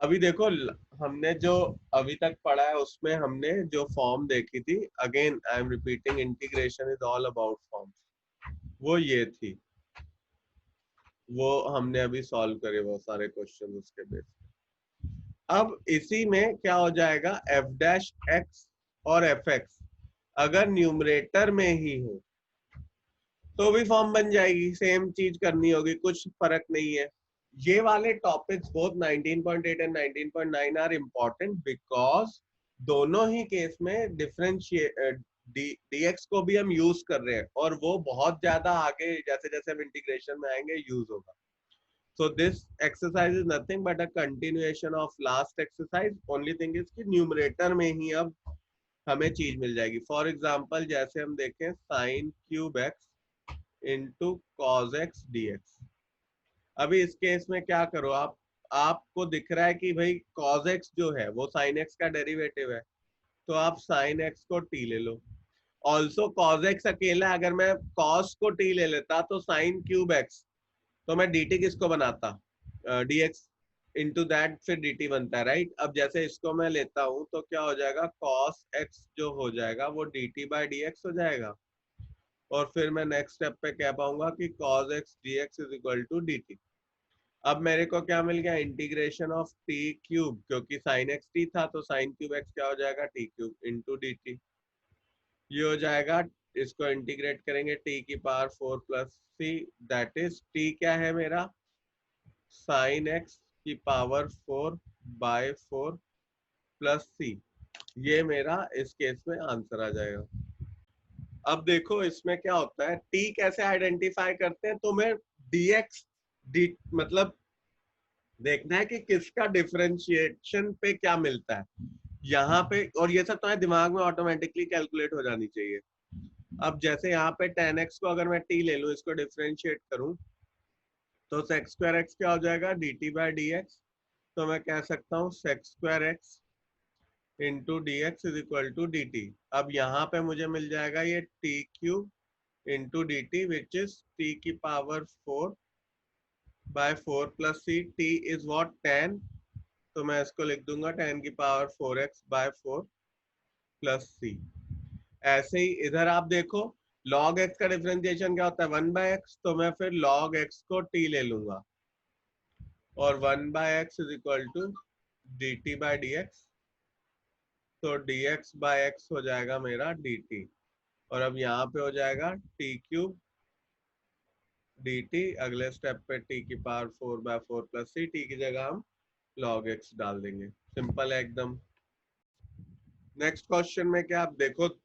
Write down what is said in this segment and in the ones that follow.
अभी देखो हमने जो अभी तक पढ़ा है उसमें हमने जो फॉर्म देखी थी, again I am repeating, integration is all about forms, वो ये थी, वो हमने अभी सॉल्व करे वो सारे क्वेश्चन उसके बेस। अब इसी में क्या हो जाएगा, एफ डैश एक्स और एफ एक्स अगर न्यूमरेटर में ही हो तो भी फॉर्म बन जाएगी, सेम चीज करनी होगी, कुछ फर्क नहीं है। ये वाले topics both 19.8 and 19.9 are important because दोनों ही केस में डिफरेंशिएट डीएक्स को भी हम यूज कर रहे हैं और वो बहुत ज्यादा आगे जैसे जैसे हम इंटीग्रेशन में आएंगे यूज होगा। So this exercise is nothing but a continuation of last exercise. Only thing is कि न्यूमरेटर में ही अब हमें चीज मिल जाएगी। फॉर एग्जाम्पल जैसे हम देखें sine cube x into cos x d x. अभी इस केस में क्या करो आप, आपको दिख रहा है कि भाई कॉज एक्स जो है वो साइन एक्स का डेरिवेटिव है, तो आप साइन एक्स को टी ले लो। ऑल्सो कॉज एक्स अकेला, अगर मैं कॉस को टी ले लेता तो साइन क्यूब एक्स, तो मैं dt किसको बनाता, dx इंटू दैट, फिर dt बनता है राइट। अब जैसे इसको मैं लेता हूं तो क्या हो जाएगा, cos x जो हो जाएगा वो dt बाई dx हो जाएगा, और फिर मैं नेक्स्ट स्टेप पे कह पाऊंगा कि cos x dx is equal to dt। अब मेरे को क्या मिल गया, इंटीग्रेशन ऑफ t क्यूब, क्योंकि sin x t था तो sin क्यूब x क्या हो जाएगा, t क्यूब इंटू dt। ये हो जाएगा, इसको इंटीग्रेट करेंगे t की power 4 plus C, that is t क्या है मेरा, साइन एक्स की पावर 4 बाय 4 प्लस सी। ये मेरा इस केस में आंसर आ जाएगा। अब देखो इसमें क्या होता है, टी कैसे आइडेंटिफाई करते हैं, तो मैं dx डी मतलब देखना है कि किसका डिफरेंशिएशन पे क्या मिलता है यहाँ पे, और ये सब तुम्हारे दिमाग में ऑटोमेटिकली कैलकुलेट हो जानी चाहिए। अब जैसे यहाँ पे tan x को अगर मैं t ले लूं, इसको डिफरेंशिएट करूं, तो सेक्स स्क्वायर एक्स क्या हो जाएगा, dt बाई डी एक्स। तो मैं कह सकता हूँ sec square x into d x is equal to d t. अब यहाँ पे मुझे मिल जाएगा ये t cube into d t which is t की power 4 by 4 plus C. T is what, ten, तो मैं इसको लिख दूंगा टेन की पावर 4x बाय 4 प्लस सी। ऐसे ही इधर आप देखो, log x का डिफरेंशिएशन क्या होता है, 1 बाय एक्स, तो मैं फिर log x को t ले लूंगा, और 1 by x is equal to d t by d x. तो dx बाय एक्स हो जाएगा मेरा dt, और अब यहाँ पे हो जाएगा t क्यूब dt, अगले स्टेप पे t की power 4 by 4 plus C, t की जगह हम log x डाल देंगे। सिंपल है एकदम। नेक्स्ट क्वेश्चन में क्या, आप देखो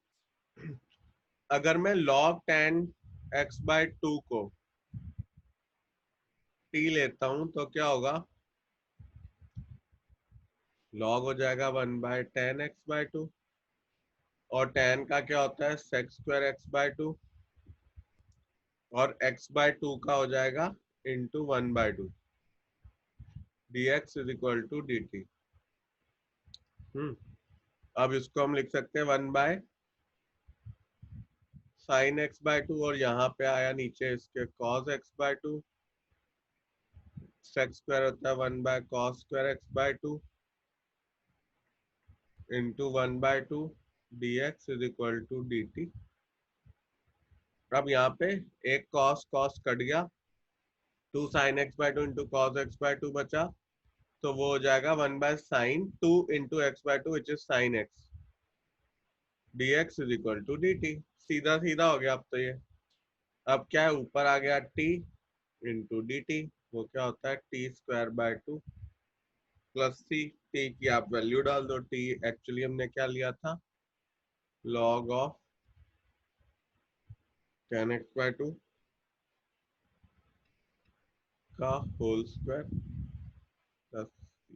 अगर मैं log tan x बाय 2 को t लेता हूं तो क्या होगा, log हो जाएगा 1 बाय tan x बाय 2, और tan का क्या होता है sec स्क्वायर x बाय 2, और x बाय 2 का हो जाएगा into 1 by 2, dx is equal to dt। अब इसको हम लिख सकते हैं 1 बाय साइन एक्स बाय 2, और यहाँ पे आया नीचे इसके cos x by 2, sec square होता है 1 by cos square x by 2 into 1 by 2 dx is equal to dt। अब यहाँ पे एक cos cos कट गया, 2 sin x by 2 into cos x by 2 बचा, तो वो हो जाएगा 1 by sine 2 into x by 2 which is sine x, dx is equal to dt। सीधा सीधा हो गया अब तो ये। अब क्या है, ऊपर आ गया t इंटू dt, वो क्या होता है t square by 2 plus C. T की आप वैल्यू डाल दो, टी एक्चुअली हमने क्या लिया था, log of tan x by 2 का होल स्क्वायर प्लस सी।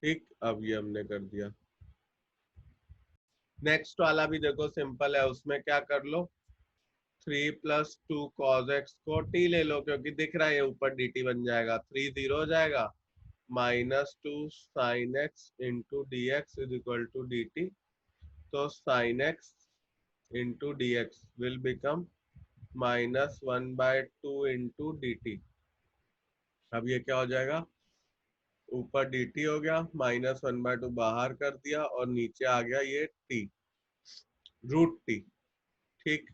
ठीक, अब ये हमने कर दिया। नेक्स्ट वाला भी देखो सिंपल है, उसमें क्या कर लो, 3 प्लस 2 cos x को t ले लो, क्योंकि दिख रहा है ऊपर dt बन जाएगा, 3 0 हो जाएगा, minus 2 sine x into d x is equal to d t. तो sine x into d x will become minus 1 by 2 into d t. अब ये क्या हो जाएगा, ऊपर dt हो गया, -1/2 बाहर कर दिया और नीचे आ गया ये t, √t। ठीक,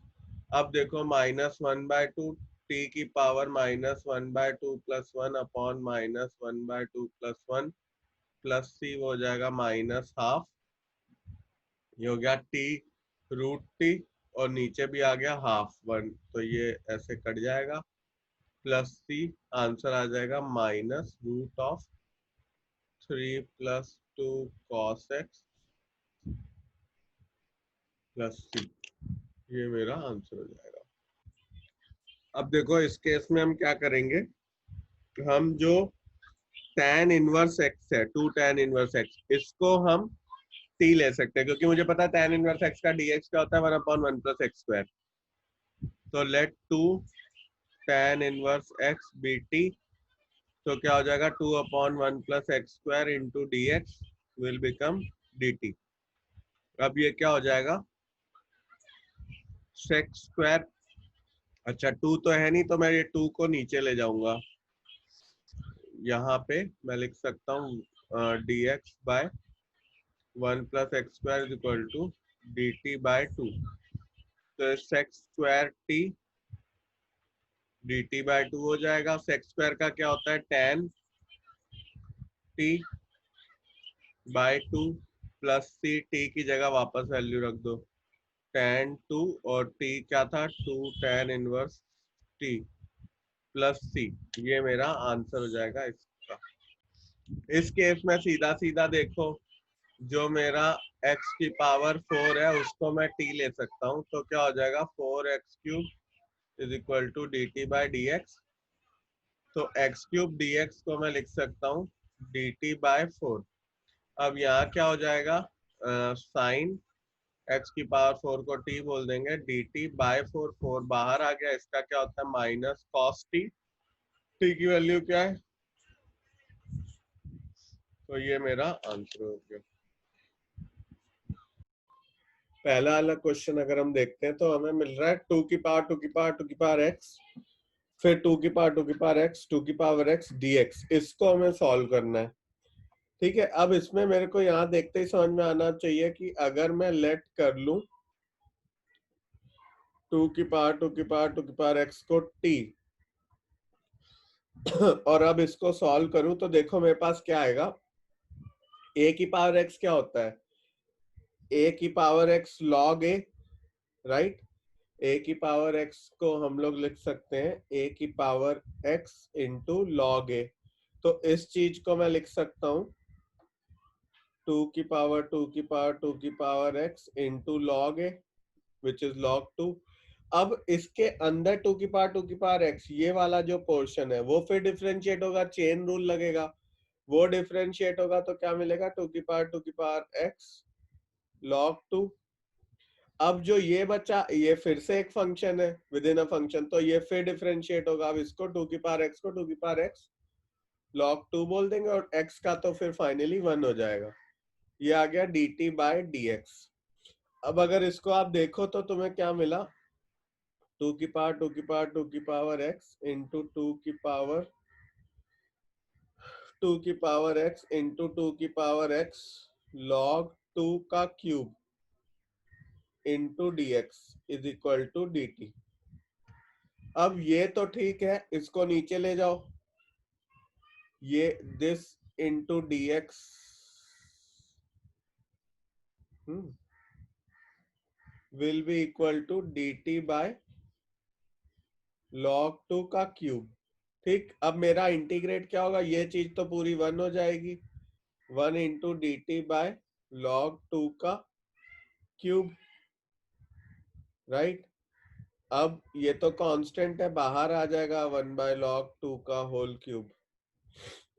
अब देखो -1/2 t की पावर -1/2 + 1 अपॉन -1/2 + 1 प्लस c हो जाएगा -½ ये हो गया t√t और नीचे भी आ गया ½ तो ये ऐसे कट जाएगा प्लस c, आंसर आ जाएगा -√3 + 2 cos x प्लस c। ये मेरा आंसर हो जाएगा। अब देखो इस केस में हम क्या करेंगे, हम जो tan इनवर्स x है 2 tan इनवर्स x, इसको हम t ले सकते हैं क्योंकि मुझे पता है tan इनवर्स x का dx क्या होता है 1/1 + x²। तो let 2 tan inverse x be t, तो क्या हो जाएगा 2/1 + x² into dx will become dt। अब ये क्या हो जाएगा sec², अच्छा 2 तो है नहीं तो मैं ये 2 को नीचे ले जाऊंगा, यहाँ पे मैं लिख सकता हूँ dx बाय 1 + x² = dt/2। तो sec²t dt/2 हो जाएगा। sec² का क्या होता है tan t/2 plus c, t की जगह वापस वैल्यू रख दो tan 2 और t क्या था 2 tan inverse t plus c। ये मेरा आंसर हो जाएगा इसका। इस केस में सीधा सीधा देखो, जो मेरा x की पावर 4 है उसको मैं t ले सकता हूँ, तो क्या हो जाएगा 4x³ = dt/dx। तो x³ dx को मैं लिख सकता हूँ dt/4। अब यहाँ क्या हो जाएगा, साइन x की पावर 4 को t बोल देंगे, dt/4, 4 बाहर आ गया, इसका क्या होता है माइनस cos t, t की वैल्यू क्या है, तो ये मेरा आंसर हो गया। पहला वाला क्वेश्चन अगर हम देखते हैं तो हमें मिल रहा है 2 की पावर 2 की पावर 2 की पावर x, फिर 2 की पावर 2 की पावर x 2 की पावर x dx, इसको हमें सॉल्व करना है। ठीक है, अब इसमें मेरे को यहाँ देखते ही समझ में आना चाहिए कि अगर मैं लेट कर लूं 2 की पावर 2 की पावर 2 की पावर x को t और अब इसको सॉल्व करूं तो देखो मेरे पास क्या आएगा, a की पावर x क्या होता है, a की power x log a, right. a की पावर x को हम लोग लिख सकते हैं a की power x into log a। तो इस चीज को मैं लिख सकता हूं 2 की पावर 2 की पावर 2 की power x into log a which is log 2। अब इसके अंदर 2 की पावर 2 की पावर x ये वाला जो पोर्शन है वो फिर डिफरेंशिएट होगा, चेन रूल लगेगा, वो डिफरेंशिएट होगा तो क्या मिलेगा 2 की पावर 2 की पावर x log 2। अब जो ये बचा ये फिर से एक फंक्शन है विद इन अ फंक्शन, तो ये फिर डिफरेंशिएट होगा। अब इसको 2 की पावर x को 2 की पावर x log 2 बोल देंगे और x का तो फिर फाइनली 1 हो जाएगा। ये आ गया dt/dx। अब अगर इसको आप देखो तो तुम्हें क्या मिला, 2 की पावर 2 की पावर 2 की पावर x इंटू 2 की पावर 2 की पावर x इंटू 2 की पावर x log 2 का cube into dx is equal to dt। अब ये तो ठीक है, इसको नीचे ले जाओ, ये this into dx will be equal to dt by log 2 का क्यूब। ठीक, अब मेरा इंटीग्रेट क्या होगा, ये चीज तो पूरी 1 हो जाएगी, 1 इंटू dt बाय log 2 का क्यूब, राइट। अब ये तो कांस्टेंट है, बाहर आ जाएगा 1 बाय log 2 का होल क्यूब,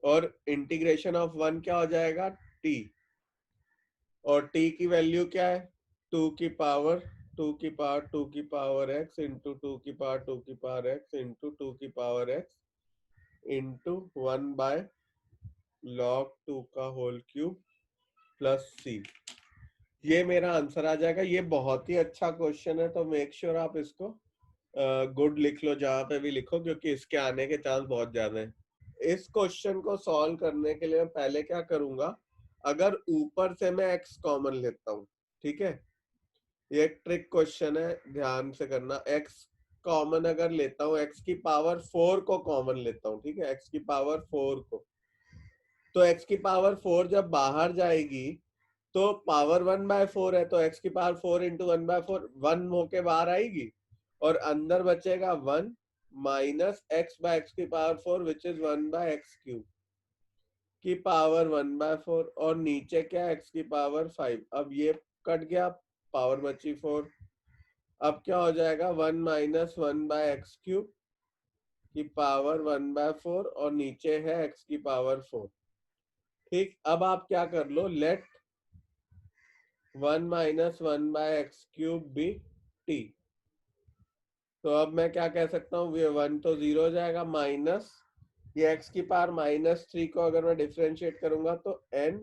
और इंटीग्रेशन ऑफ 1 क्या हो जाएगा t, और t की वैल्यू क्या है 2 की पावर 2 की पावर 2 की पावर x इंटू 2 की पावर 2 की पावर x इंटू 2 की power x into 1 by log 2 का होल क्यूब प्लस c। ये मेरा आंसर आ जाएगा। ये बहुत ही अच्छा क्वेश्चन है, तो मेक श्योर आप इसको गुड लिख लो जहां पे भी लिखो, क्योंकि इसके आने के चांस बहुत ज्यादा है। इस क्वेश्चन को सॉल्व करने के लिए मैं पहले क्या करूंगा, अगर ऊपर से मैं x कॉमन लेता हूं, ठीक है, ये एक ट्रिक क्वेश्चन है, ध्यान से करना। x कॉमन अगर लेता हूँ, x की पावर 4 को कॉमन लेता हूँ, ठीक है, x की पावर 4 को, तो x की पावर 4 जब बाहर जाएगी तो पावर 1/4 है, तो x की पावर 4 इंटू 1/4 1 होके बाहर आएगी, और अंदर बचेगा 1 माइनस x बाय एक्स की पावर 4 विच इज 1/x³ की पावर 1/4, और नीचे क्या, x की पावर 5। अब ये कट गया, पावर बची 4। अब क्या हो जाएगा, 1 माइनस 1/x³ की पावर 1/4, और नीचे है x की पावर 4। ठीक, अब आप क्या कर लो, let 1 minus 1/x³ be t। तो अब मैं क्या कह सकता हूँ, ये 1 तो 0 हो जाएगा, माइनस ये x की पावर -3 को अगर मैं डिफरेंशिएट करूंगा तो n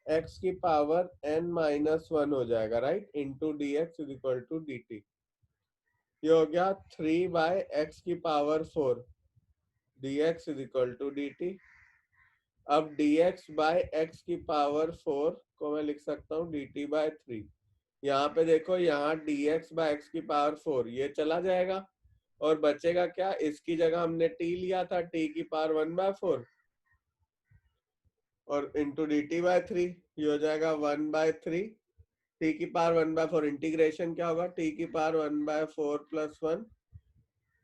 x की पावर n-1 हो जाएगा, right, into d x is equal to d t. ये हो गया 3/x की power 4 dx is equal to d t. अब dx बाय x की पावर 4 को मैं लिख सकता हूँ dt/3। यहाँ पे देखो, यहाँ dx बाय x की पावर 4 ये चला जाएगा, और बचेगा क्या, इसकी जगह हमने t लिया था, t की पावर 1/4 और इंटू dt/3, ये हो जाएगा 1/3। t की पावर 1/4 इंटीग्रेशन क्या होगा, t की पावर 1/4 प्लस 1,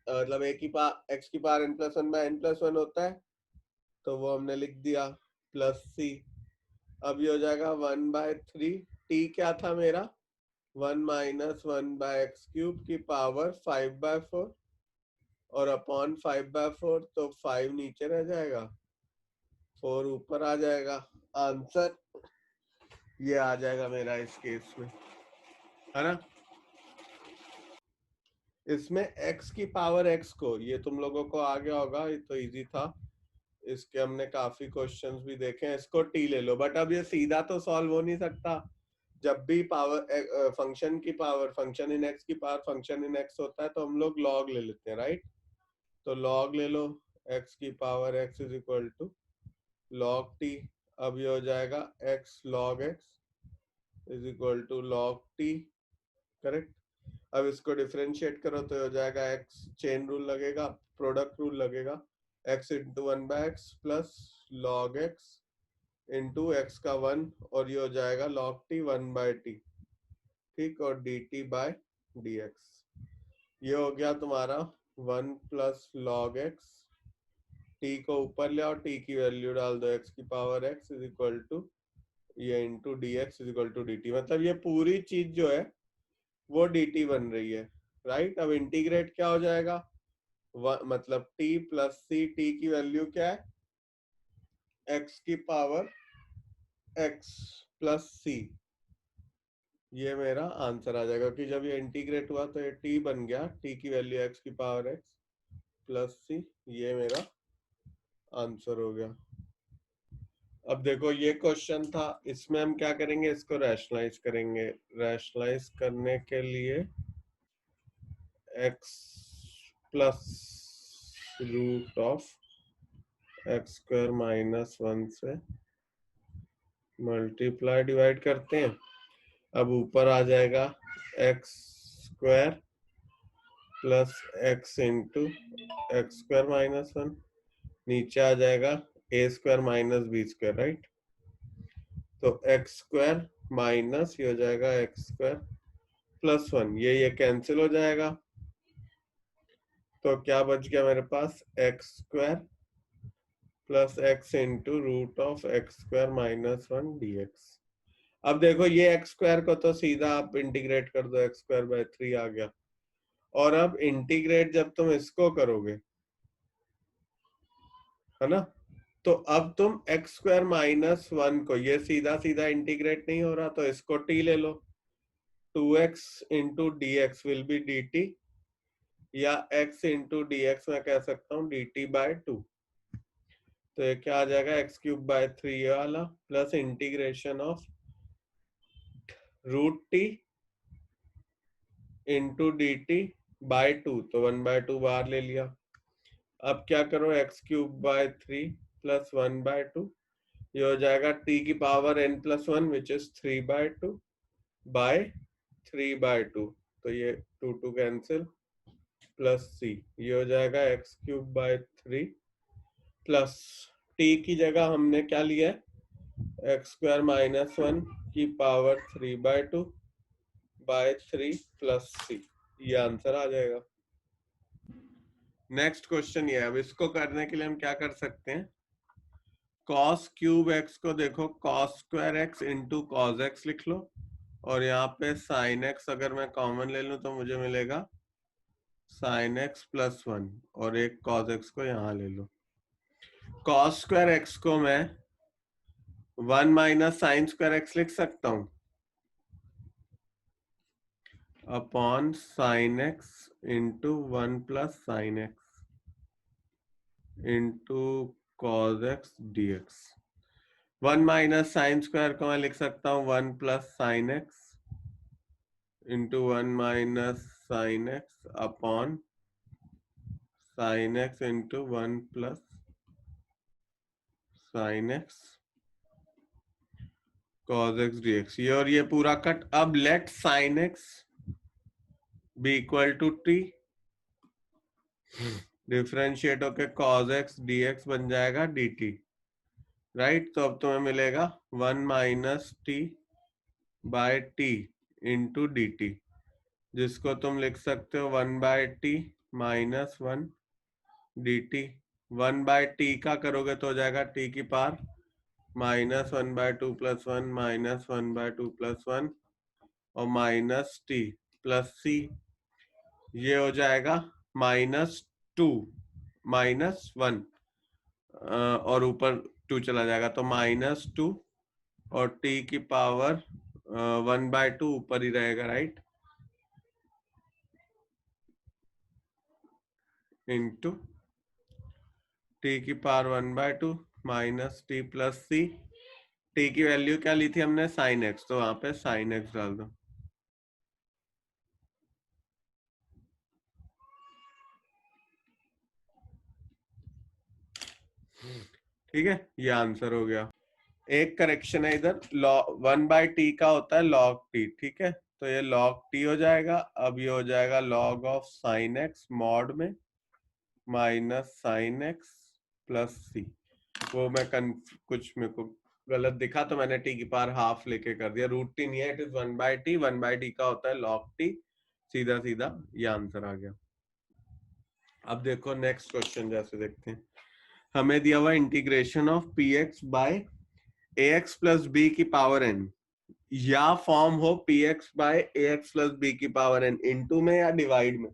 मतलब a की पावर x की पावर n+1/n+1 होता है, तो वो हमने लिख दिया, प्लस c। अब ये हो जाएगा 1/3, t क्या था मेरा, 1 माइनस 1/x³ की पावर 5/4, और अपॉन 5/4, तो 5 नीचे रह जाएगा, 4 ऊपर आ जाएगा। आंसर ये आ जाएगा मेरा इस केस में, है ना। इसमें x की पावर x को, ये तुम लोगों को आ गया होगा, ये तो इजी था, इसके हमने काफी क्वेश्चंस भी देखे हैं, इसको t ले लो। बट अब ये सीधा तो सॉल्व हो नहीं सकता, जब भी पावर फंक्शन की पावर फंक्शन इन x की पावर फंक्शन इन x होता है तो हम लोग log ले लेते हैं, राइट। तो log ले लो, x की power x is equal to log t। अब ये हो जाएगा x log x is equal to log t, correct. अब इसको डिफरेंशिएट करो तो हो जाएगा x, चेन रूल लगेगा, प्रोडक्ट रूल लगेगा, x into 1/x plus log x into x का 1, और ये हो जाएगा log t 1/t, ठीक, और dt/dx। ये हो गया तुम्हारा 1 प्लस log x, t को ऊपर ले आओ, t की वैल्यू डाल दो, x की power x is equal to ये into dx is equal to dt। मतलब ये पूरी चीज जो है वो dt बन रही है, राइट। अब इंटीग्रेट क्या हो जाएगा, मतलब t प्लस c, t की वैल्यू क्या है, x की पावर x प्लस c, ये मेरा आंसर आ जाएगा, कि जब ये इंटीग्रेट हुआ तो ये t बन गया, t की वैल्यू x की पावर x प्लस c, ये मेरा आंसर हो गया। अब देखो ये क्वेश्चन था, इसमें हम क्या करेंगे, इसको रैशनलाइज करेंगे। रैशनलाइज करने के लिए x plus root of x² -1 से मल्टीप्लाई डिवाइड करते हैं। अब ऊपर आ जाएगा x² plus x into x² -1, नीचे आ जाएगा a² - b², राइट। तो x² माइनस ये हो जाएगा x² प्लस 1, ये कैंसिल हो जाएगा, तो क्या बच गया मेरे पास, x² plus x into root of x² -1 dx। अब देखो ये x² को तो सीधा आप इंटीग्रेट कर दो, x²/3 आ गया। और अब इंटीग्रेट जब तुम इसको करोगे, है ना, तो अब तुम x² -1 को, ये सीधा सीधा इंटीग्रेट नहीं हो रहा, तो इसको t ले लो, 2x into dx will B dt, या x इंटू dx मैं कह सकता हूँ dt/2। तो ये क्या आ जाएगा, x³/3 ये वाला, plus integration of √t into dt/2, तो 1/2 बाहर ले लिया। अब क्या करो, एक्स क्यूब बाय 3 प्लस 1/2, ये हो जाएगा t की power n plus 1 which is 3/2 by 3/2, तो ये 2 कैंसिल, प्लस c, ये हो जाएगा x cube by 3 plus t की जगह हमने क्या लिया है, एक्स स्क्वायर माइनस 1 की पावर 3/2 बाय 3 प्लस c, ये आंसर आ जाएगा। नेक्स्ट क्वेश्चन ये है, अब इसको करने के लिए हम क्या कर सकते हैं, कॉस क्यूब एक्स को देखो cos square x into cos x लिख लो, और यहाँ पे साइन एक्स अगर मैं कॉमन ले लूं तो मुझे मिलेगा साइन एक्स प्लस 1, और एक कॉस एक्स को यहाँ ले लो। कॉस स्क्वायर एक्स को मैं 1 माइनस साइन स्क्वायर एक्स लिख सकता हूं upon sine x into 1 plus sine x into cos x d x. 1 minus sine square को मैं लिख सकता हूँ 1 plus sine x into 1 minus sine x upon sine x into 1 plus sine x cos x d x, ये और ये पूरा cut. अब let sine x be equal to t, differentiate होके कॉस एक्स डी एक्स बन जाएगा D T, right. तो अब तुम्हें मिलेगा 1 minus t by t into d t, जिसको तुम लिख सकते हो 1 by t minus 1 d t. 1 by t का करोगे तो हो जाएगा टी की power minus 1/2 plus 1 minus 1/2 plus 1 और माइनस टी प्लस सी, ये हो जाएगा -2 -1 और ऊपर 2 चला जाएगा तो -2 और टी की पावर 1/2 ऊपर ही रहेगा, राइट, इंटू टी की पावर 1/2 माइनस टी प्लस सी। टी की वैल्यू क्या ली थी हमने, साइन एक्स, तो वहां पे साइन एक्स डाल दो। ठीक है, ये आंसर हो गया। एक करेक्शन है इधर, लॉग 1/t का होता है लॉग टी, ठीक है, तो ये लॉग टी हो जाएगा। अब ये हो जाएगा log of sine x mod में माइनस साइन एक्स प्लस सी। वो मैं कुछ मेरे को गलत दिखा तो मैंने टी की पावर हाफ लेके कर दिया, √t नहीं है, इट इज 1/t, 1/t का होता है लॉग टी, सीधा सीधा ये आंसर आ गया। अब देखो नेक्स्ट क्वेश्चन जैसे देखते हैं, हमें दिया हुआ integration of p x by a x plus b की पावर एन, या फॉर्म हो p x by a x plus b की पावर एन इनटू में या डिवाइड में।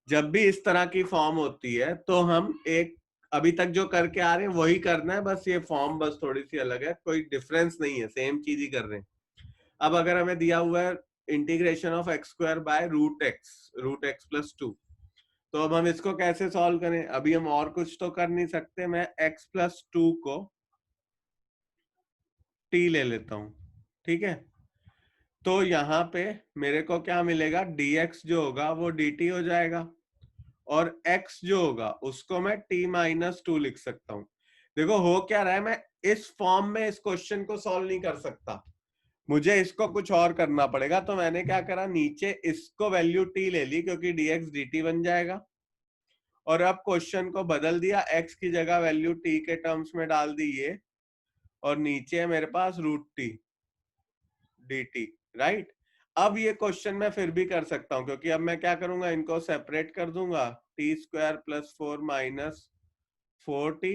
जब भी इस तरह की फॉर्म होती है तो हम एक अभी तक जो करके आ रहे हैं वही करना है, बस ये फॉर्म बस थोड़ी सी अलग है, कोई डिफरेंस नहीं है, सेम चीज ही कर रहे हैं। अब अगर हमें दिया हुआ है integration of x square bye √x plus 2, तो अब हम इसको कैसे सॉल्व करें, अभी हम और कुछ तो कर नहीं सकते, मैं x प्लस 2 को t ले लेता हूं, ठीक है। तो यहाँ पे मेरे को क्या मिलेगा, dx जो होगा वो dt हो जाएगा, और x जो होगा उसको मैं t माइनस 2 लिख सकता हूं। देखो हो क्या रहा है, मैं इस फॉर्म में इस क्वेश्चन को सॉल्व नहीं कर सकता, मुझे इसको कुछ और करना पड़ेगा। तो मैंने क्या करा, नीचे इसको वैल्यू t ले ली क्योंकि dx dt बन जाएगा, और अब क्वेश्चन को बदल दिया, x की जगह वैल्यू t के टर्म्स में डाल दी ये, और नीचे है मेरे पास √t dt, राइट। अब ये क्वेश्चन मैं फिर भी कर सकता हूं, क्योंकि अब मैं क्या करूंगा, इनको सेपरेट कर दूंगा, t² प्लस 4 माइनस 4t,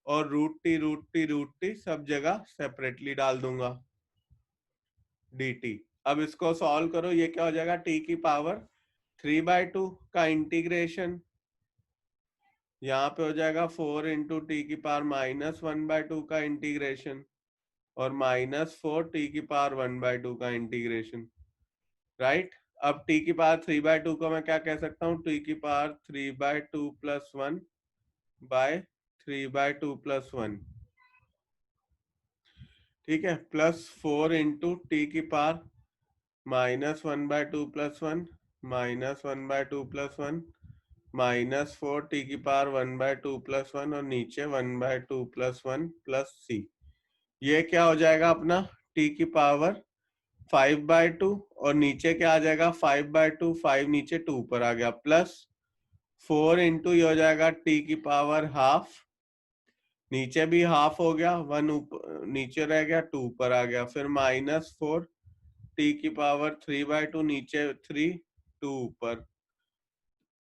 और √t सब जगह सेपरेटली डाल दूंगा dt। अब इसको सॉल्व करो, ये क्या हो जाएगा, t की पावर 3/2 का इंटीग्रेशन, यहाँ पे हो जाएगा 4 इंटू टी की पावर -1/2 का इंटीग्रेशन, और -4 टी की पावर 1/2 का इंटीग्रेशन, राइट। अब टी की पावर 3/2 को मैं क्या कह सकता हूँ, टी की पावर 3/2 प्लस 1 बाय 3/2 प्लस 1, ठीक है, प्लस 4 इंटू टी की पावर -1/2 प्लस 1 -1/2 प्लस 1 -4 टी की पावर 1/2 + 1 और नीचे 1/2 + 1 + c। ये क्या हो जाएगा अपना टी की पावर 5/2 और नीचे क्या आ जाएगा 5/2, 5 नीचे 2 पर आ गया प्लस 4 इंटू ये हो जाएगा टी की पावर हाफ, नीचे भी हाफ हो गया, 1 ऊपर नीचे रह गया, 2 ऊपर आ गया, फिर -4 टी की पावर 3/2 नीचे 3, 2 ऊपर।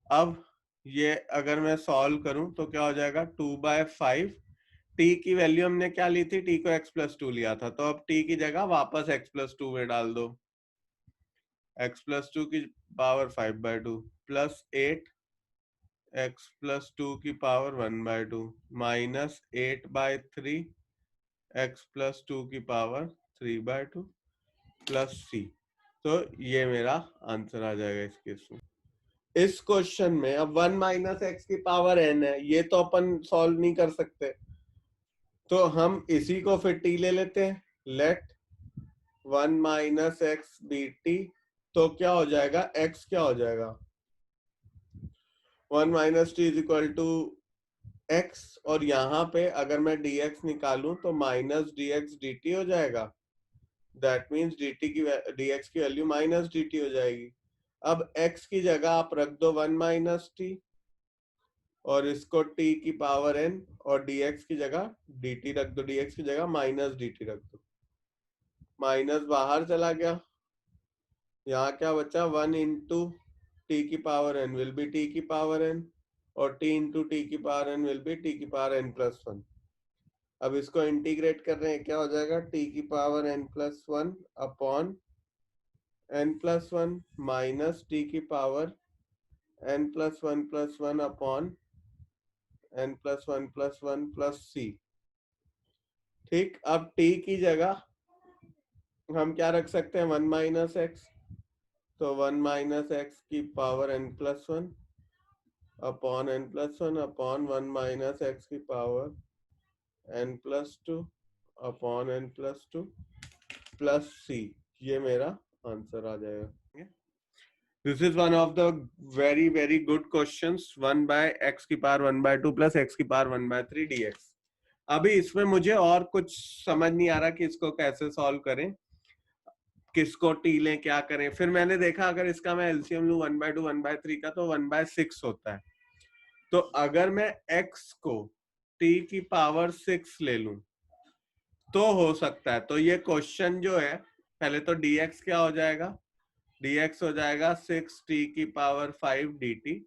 अब ये अगर मैं सॉल्व करूं तो क्या हो जाएगा 2/5। टी की वैल्यू हमने क्या ली थी, टी को x+2 लिया था, तो अब टी की जगह वापस x+2 में डाल दो, x+2 की पावर 5/2 प्लस 8 x+2 की पावर 1/2 -8/3 x+2 की पावर 3/2 प्लस c। तो ये मेरा आंसर आ जाएगा इस केस में। इस क्वेश्चन में अब 1 - x की पावर n है, ये तो अपन सॉल्व नहीं कर सकते, तो हम इसी को फिर t ले लेते हैं, लेट 1 - x बी t। तो क्या हो जाएगा, x क्या हो जाएगा 1 - t = x, और यहाँ पे अगर मैं dx निकालूं तो -dx dt हो जाएगा। दैट मीन्स dx की वैल्यू -dt हो जाएगी। अब x की जगह आप रख दो 1 - t और इसको t की पावर n, और dx की जगह dt रख दो, dx की जगह -dt रख दो, माइनस बाहर चला गया, यहाँ क्या बचा 1 इंटू टी की power n will be T की पावर n, और t इंटू टी की power n will be T की पावर n+1। अब इसको इंटीग्रेट कर रहे हैं, क्या हो जाएगा t की power n+1 upon n+1 minus t की power n+1+1 upon n+1+1 plus c। ठीक, अब t की जगह हम क्या रख सकते हैं 1 - x, तो 1 - x की power n+1 upon n+1 upon 1 - x की power n+2 upon n+2 plus c। ये मेरा आंसर आ जाएगा। This is one of the very very good questions, 1/x की पावर 1/2 प्लस x की पावर 1/3 dx। अभी इसमें मुझे और कुछ समझ नहीं आ रहा कि इसको कैसे सॉल्व करें, किसको टी लें, क्या करें। फिर मैंने देखा अगर इसका मैं एलसीएम लूं 1/2 1/3 का तो 1/6 होता है। तो अगर मैं x को t की पावर 6 ले लूं तो हो सकता है। तो ये क्वेश्चन जो है, पहले तो dx क्या हो जाएगा, dx हो जाएगा 6t की पावर 5 dt,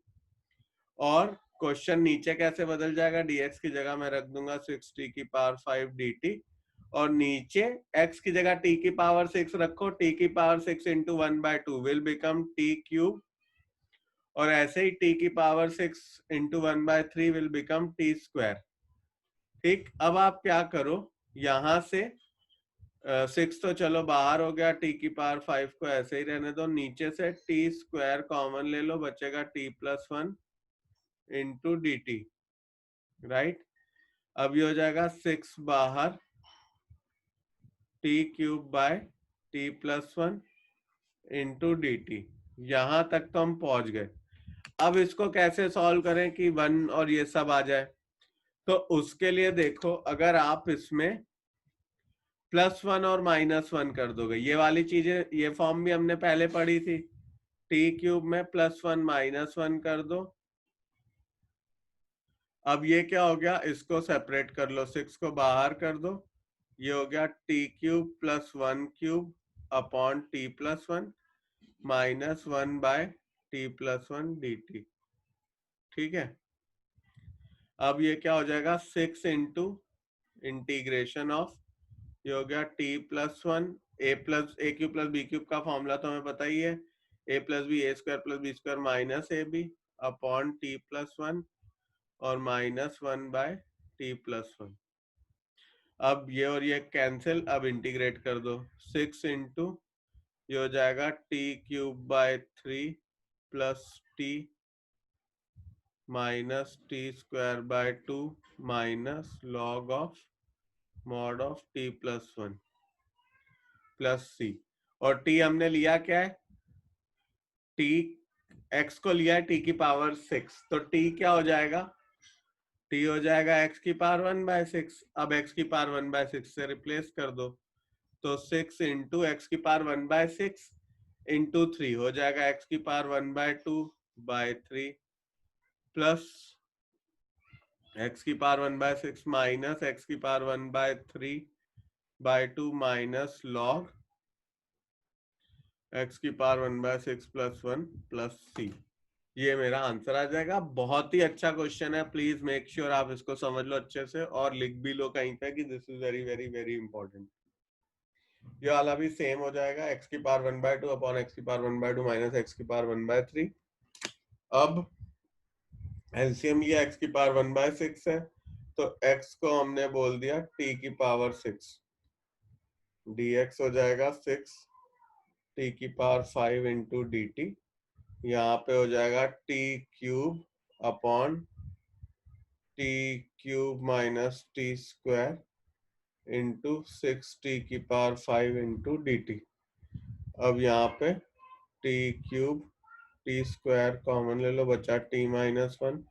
और क्वेश्चन नीचे कैसे बदल जाएगा, dx की जगह मैं रख दूंगा 6t की पावर 5 dt, और नीचे x की जगह t की पावर 6 रखो, t की power 6 into 1/2 will become t³, और ऐसे ही t की power 6 into 1/3 will become t²। ठीक, अब आप क्या करो, यहां से 6 तो चलो बाहर हो गया, t की पावर 5 को ऐसे ही रहने दो, नीचे से t² कॉमन ले लो, बचेगा t+1 इंटू dt, राइट। अब ये हो जाएगा 6 बाहर, t³/t+1 इंटू dt। यहां तक तो हम पहुंच गए। अब इसको कैसे सॉल्व करें कि 1 और ये सब आ जाए, तो उसके लिए देखो, अगर आप इसमें +1 और -1 कर दोगे, ये वाली चीजें, ये फॉर्म भी हमने पहले पढ़ी थी, t³ में +1 -1 कर दो। अब ये क्या हो गया, इसको सेपरेट कर लो, 6 को बाहर कर दो, ये हो गया t³ + 1³ upon t+1 -1/t+1 dt। ठीक है, अब ये क्या हो जाएगा 6 इंटू इंटीग्रेशन ऑफ, ये हो गया t+1 a+a³ + b³ का फॉर्मूला तो हमें पता ही है, a+b² + b² - ab upon t+1 और -1/t+1। अब ये और ये कैंसिल, अब इंटीग्रेट कर दो, 6 इंटू ये हो जाएगा t³/3 plus t -t² minus log of mod of t+1 plus c। और t हमने लिया क्या है, t x को लिया t की पावर 6, तो t क्या हो जाएगा, t हो जाएगा x की पावर 1/6। अब x की पावर 1/6 से रिप्लेस कर दो, तो 6 इंटू एक्स की पावर 1/6 इंटू 3 हो जाएगा x की पावर 1/2/3 प्लस x की पावर 1/6 माइनस x की पावर 1/3/2 माइनस लॉग x की पावर 1/6 प्लस 1 प्लस c। ये मेरा आंसर आ जाएगा। बहुत ही अच्छा क्वेश्चन है, प्लीज मेक श्योर आप इसको समझ लो अच्छे से और लिख भी लो कहीं पे कि this is very very very important. ये वाला भी सेम हो जाएगा, x की पावर 1/2 अपॉन x की पावर 1/2 माइनस x की पावर 1/3। अब एलसीएम लिया, x की पावर 1/6 है, तो x को हमने बोल दिया t की पावर 6, dx हो जाएगा 6 t की पावर 5 इंटू डी टी। यहाँ पे हो जाएगा t cube upon t cube minus t square into 6t की पावर 5 इंटू डी टी। अब यहाँ पे t cube t square common ले लो, बचा t माइनस 1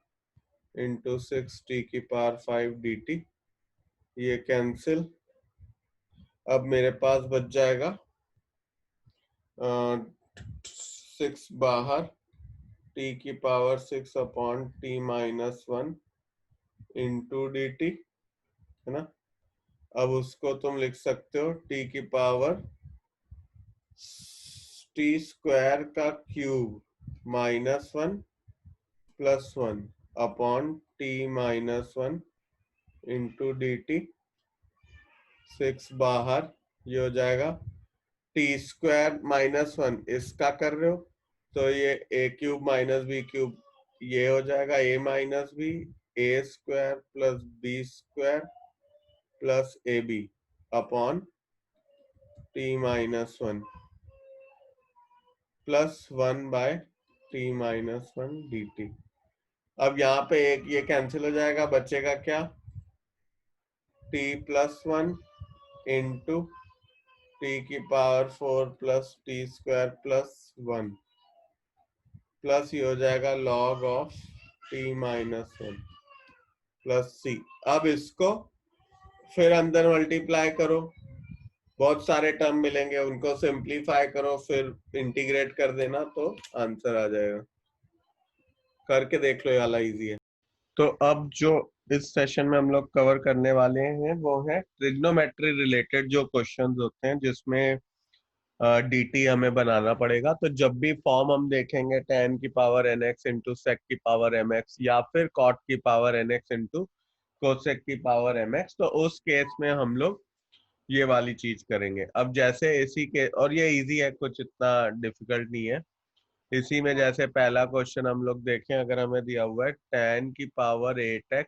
इंटू 6t की पावर 5 डी टी। ये कैंसिल। अब मेरे पास बच जाएगा 6 बाहर, t की power 6 upon t minus 1 into d T, है ना। अब उसको तुम लिख सकते हो t की पावर t स्क्वायर का cube minus 1 plus 1 upon t minus 1 into d T. 6 बाहर, ये हो जाएगा टी स्क्वायर माइनस 1 इसका कर रहे हो तो ये a cube minus b cube, ये हो जाएगा a minus b, a square plus b square plus a b upon t minus 1 plus 1/t minus 1 d t. अब यहाँ पे एक ये कैंसिल हो जाएगा, बचेगा क्या, t प्लस 1 इंटू t की power 4 plus t square plus 1 plus ये हो जाएगा log of t minus 1 plus c। अब इसको फिर अंदर मल्टीप्लाई करो, बहुत सारे टर्म मिलेंगे, उनको सिंप्लीफाई करो, फिर इंटीग्रेट कर देना तो आंसर आ जाएगा। करके देख लो, ये वाला इजी है। तो अब जो इस सेशन में हम लोग कवर करने वाले हैं वो है ट्रिग्नोमेट्री रिलेटेड जो क्वेश्चंस होते हैं जिसमें dt हमें बनाना पड़ेगा। तो जब भी फॉर्म हम देखेंगे tan की पावर nx इंटू sec की पावर mx या फिर cot की पावर nx इंटू cosec की पावर mx, तो उस केस में हम लोग ये वाली चीज करेंगे। अब जैसे इसी के, और ये इजी है, कुछ इतना डिफिकल्ट नहीं है। इसी में जैसे पहला क्वेश्चन हम लोग देखें, अगर हमें दिया हुआ है tan की पावर 8x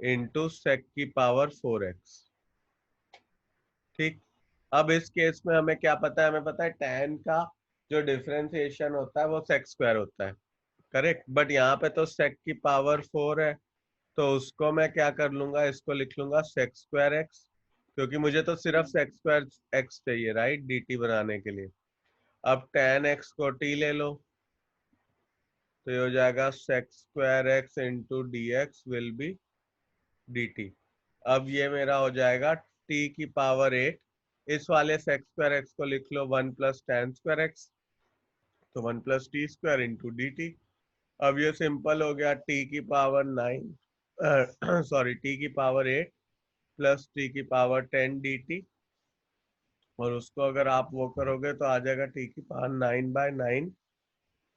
इंटू sec की पावर 4x, ठीक। अब इस केस में हमें क्या पता है, हमें पता है tan का जो डिफरेंशिएशन होता है वो sec स्क्वायर होता है, करेक्ट। बट यहाँ पे तो sec की पावर 4 है, तो उसको मैं क्या कर लूंगा, इसको लिख लूंगा sec स्क्वायर x, क्योंकि मुझे तो सिर्फ sec स्क्वायर x चाहिए, राइट, dt बनाने के लिए। अब tan x को t ले लो, तो ये हो जाएगा sec square x into d x will be dt। अब ये मेरा हो जाएगा t की पावर 8, इस वाले sec स्क्वायर x को लिख लो 1 प्लस tan स्क्वायर x, तो 1 plus T square into d t. अब ये सिंपल हो गया t की पावर 9 सॉरी t की पावर 8 प्लस t की पावर 10 डी टी, और उसको अगर आप वो करोगे तो आ जाएगा t की पावर 9/9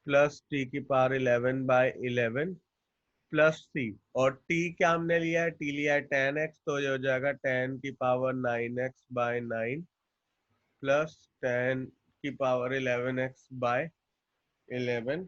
प्लस t की पावर 11/11 प्लस c। और t क्या हमने लिया है, t लिया है tan x, तो ये हो जाएगा tan की पावर 9x/9 प्लस tan की पावर 11x/11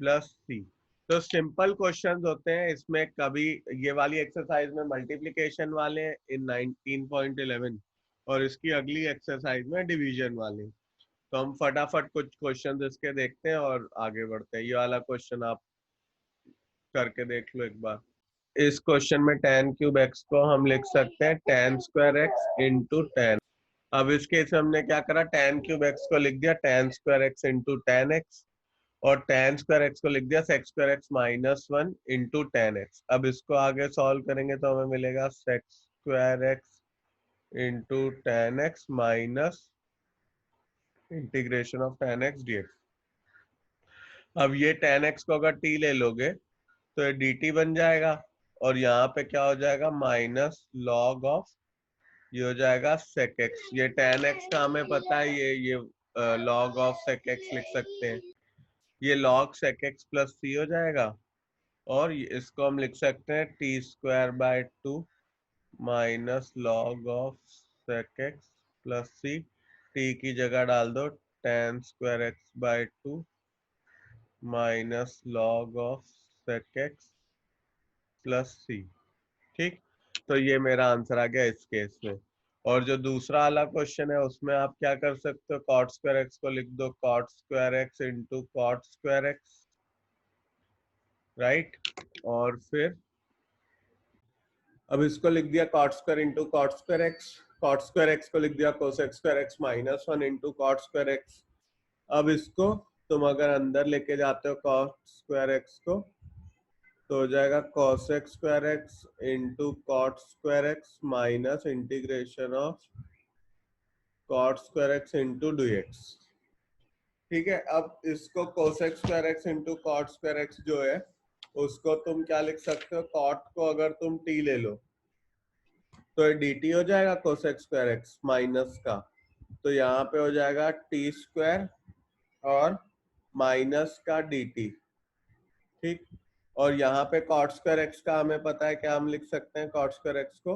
प्लस c। तो सिंपल क्वेश्चंस होते हैं, इसमें कभी ये वाली एक्सरसाइज में मल्टीप्लिकेशन वाले इन 19.11 और इसकी अगली एक्सरसाइज में डिवीजन वाले। तो हम फटाफट कुछ क्वेश्चंस इसके देखते हैं और आगे बढ़ते हैं। ये वाला क्वेश्चन आप करके देख लो एक बार। इस क्वेश्चन में tan क्यूब x को हम लिख सकते हैं tan square x into tan। अब इस केस में हमने क्या करा, tan क्यूब x को लिख दिया tan square x into ten x, और tan स्क्वायर x को लिख दिया sec square x minus one into ten x. अब इसको आगे सॉल्व करेंगे तो हमें मिलेगा sec square x into ten x minus integration of ten x dx। अब ये टेन एक्स को अगर t ले लोगे तो ये dt बन जाएगा, और यहाँ पे क्या हो जाएगा, माइनस लॉग ऑफ, ये हो जाएगा sec x। ये tan x का हमें पता है, ये लॉग ऑफ sec x लिख सकते हैं, ये log sec x plus c हो जाएगा, और इसको हम लिख सकते हैं t square by two minus log of sec x plus C, T की जगह डाल दो tan square x by two minus log of sec x plus c. ठीक, तो ये मेरा आंसर आ गया इस केस में। और जो दूसरा वाला क्वेश्चन है उसमें आप क्या कर सकते हो, कॉट स्क्वायर एक्स को लिख दो cot square x into cot square x, right. और फिर अब इसको लिख दिया cot square into cot square x, cot square x को लिख दिया cosec square x minus one into cot square x. अब इसको तुम अगर अंदर लेके जाते हो कॉट स्क्वायर एक्स को, तो हो जाएगा cosec square x into cot square x minus integration of cot square x into d x. ठीक है, अब इसको cosec square x into cot square x जो है उसको तुम क्या लिख सकते हो, कॉट को अगर तुम टी ले लो तो ये डी टी हो जाएगा कोसेक स्क्वायर एक्स माइनस का, तो यहाँ पे हो जाएगा टी स्क्वायर और माइनस का डी टी। ठीक, और यहाँ पे कॉट स्क्वायर एक्स का हमें पता है क्या हम लिख सकते हैं, कॉट स्क्वायर एक्स को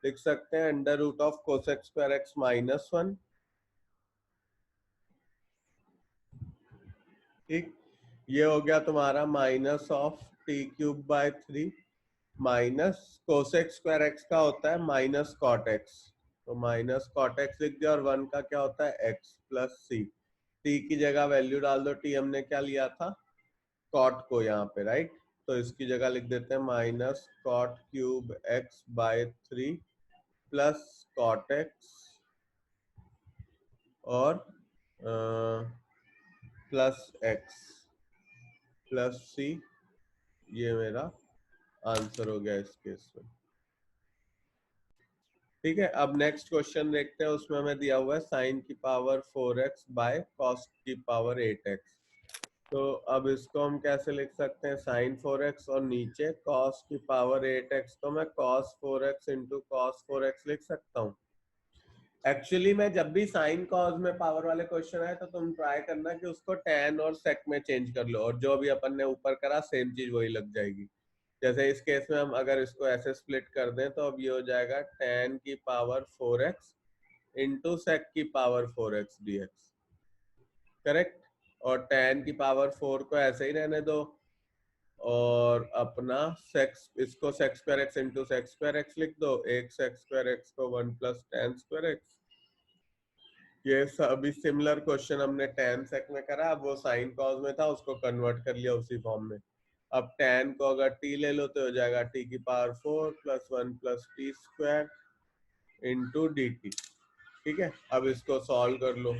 लिख सकते हैं under root of cosec square x minus one. ठीक, ये हो गया तुम्हारा minus of t cube by three minus cosec square x का होता है माइनस कॉट एक्स, तो माइनस कॉट एक्स लिख दिया, और वन का क्या होता है एक्स प्लस सी। टी की जगह वैल्यू डाल दो, टी हमने क्या लिया था, कॉट को यहाँ पे, राइट। तो इसकी जगह लिख देते हैं minus cot cube x by three plus cot x और प्लस एक्स प्लस सी। ये मेरा आंसर हो गया इस केस में। ठीक है, अब नेक्स्ट क्वेश्चन देखते हैं, उसमें हमें दिया हुआ है साइन की पावर 4x बाय कॉस की पावर 8x। तो अब इसको हम कैसे लिख सकते हैं, साइन 4x और नीचे कॉस की पावर 8x, तो मैं cos 4x into cos 4x लिख सकता हूँ। एक्चुअली मैं जब भी साइन कॉस में पावर वाले क्वेश्चन आए तो तुम ट्राई करना कि उसको tan और sec में चेंज कर लो, और जो भी अपन ने ऊपर करा सेम चीज वही लग जाएगी। जैसे इस केस में हम अगर इसको ऐसे स्प्लिट कर दें तो अब ये हो जाएगा tan की पावर 4x इंटू sec की पावर 4x dx, करेक्ट। और tan की पावर 4 को ऐसे ही रहने दो, और अपना सेक्स, इसको sex square x into sex square x लिख दो, एक सेक्स स्क्वायर एक्स को one plus tan square x. ये सभी सिमिलर क्वेश्चन हमने tan sec में करा, अब वो साइन कॉस में था उसको कन्वर्ट कर लिया उसी फॉर्म में। अब tan को अगर t ले लो तो हो जाएगा t की power 4 plus one plus T square into d T. ठीक है, अब इसको सॉल्व कर लो,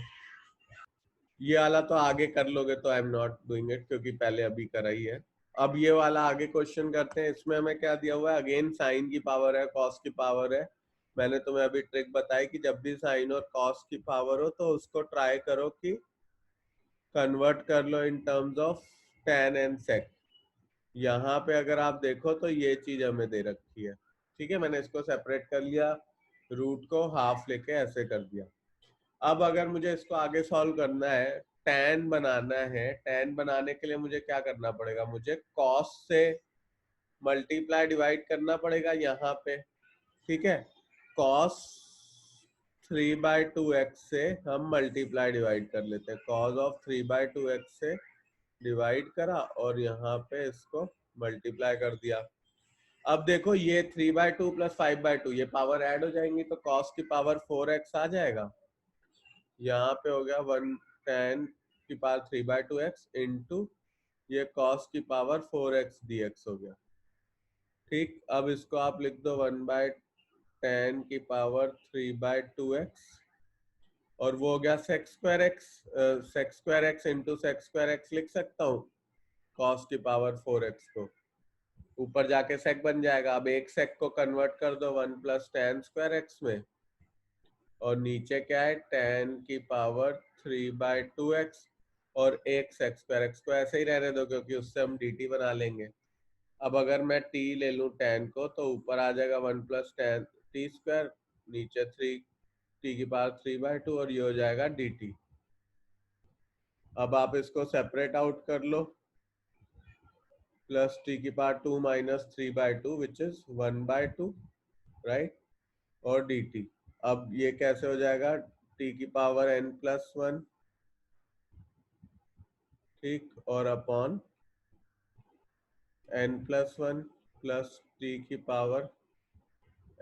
ये वाला तो आगे कर लोगे तो I am not doing it क्योंकि पहले अभी करा ही है। अब ये वाला आगे क्वेश्चन करते हैं, इसमें हमें क्या दिया हुआ है, अगेन साइन की पावर है कॉस की पावर है। मैंने तुम्हें अभी ट्रिक बताई कि जब भी साइन और कॉस की पावर हो तो उसको ट्राई करो कि कन्वर्ट कर लो in terms of tan and sec। यहाँ पे अगर आप देखो तो ये चीज हमें दे रखी है। ठीक है, मैंने इसको सेपरेट कर लिया, रूट को हाफ लेके ऐसे कर दिया। अब अगर मुझे इसको आगे सॉल्व करना है, tan बनाना है, tan बनाने के लिए मुझे क्या करना पड़ेगा, मुझे cos से मल्टीप्लाई डिवाइड करना पड़ेगा यहाँ पे। ठीक है, cos 3/2x से हम मल्टीप्लाई डिवाइड कर लेते हैं, cos ऑफ 3/2x से डिवाइड करा और यहाँ पे इसको मल्टीप्लाई कर दिया। अब देखो ये 3/2 प्लस 5/2 ये पावर ऐड हो जाएंगी तो cos की पावर 4x आ जाएगा, यहाँ पे हो गया 1tan की पावर 3/2x इंटू ये cos की पावर 4x dx हो गया। ठीक, अब इसको आप लिख दो 1/tan की पावर 3/2x और वो हो गया sec square x into sec square x लिख सकता हूँ कॉस की पावर 4x को, ऊपर जाके सेक बन जाएगा। अब एक सेक को कन्वर्ट कर दो 1 प्लस टेन स्क्वायर एक्स में, और नीचे क्या है टेन की पावर 3/2x, और एक सेक स्क्वायर एक्स को ऐसे ही रहने दो क्योंकि उससे हम dt बना लेंगे। अब अगर मैं t ले लूं टेन को तो ऊपर आ जाएगा 1 प्लस टेन टी स्क्वायर, नीचे 3 t की पावर 3/2 और ये हो जाएगा dt। अब आप इसको सेपरेट आउट कर लो, प्लस t की power 2 minus 3/2 which is 1/2, right, और dt। अब ये कैसे हो जाएगा t की पावर n प्लस 1, ठीक, और upon n plus 1 plus t की power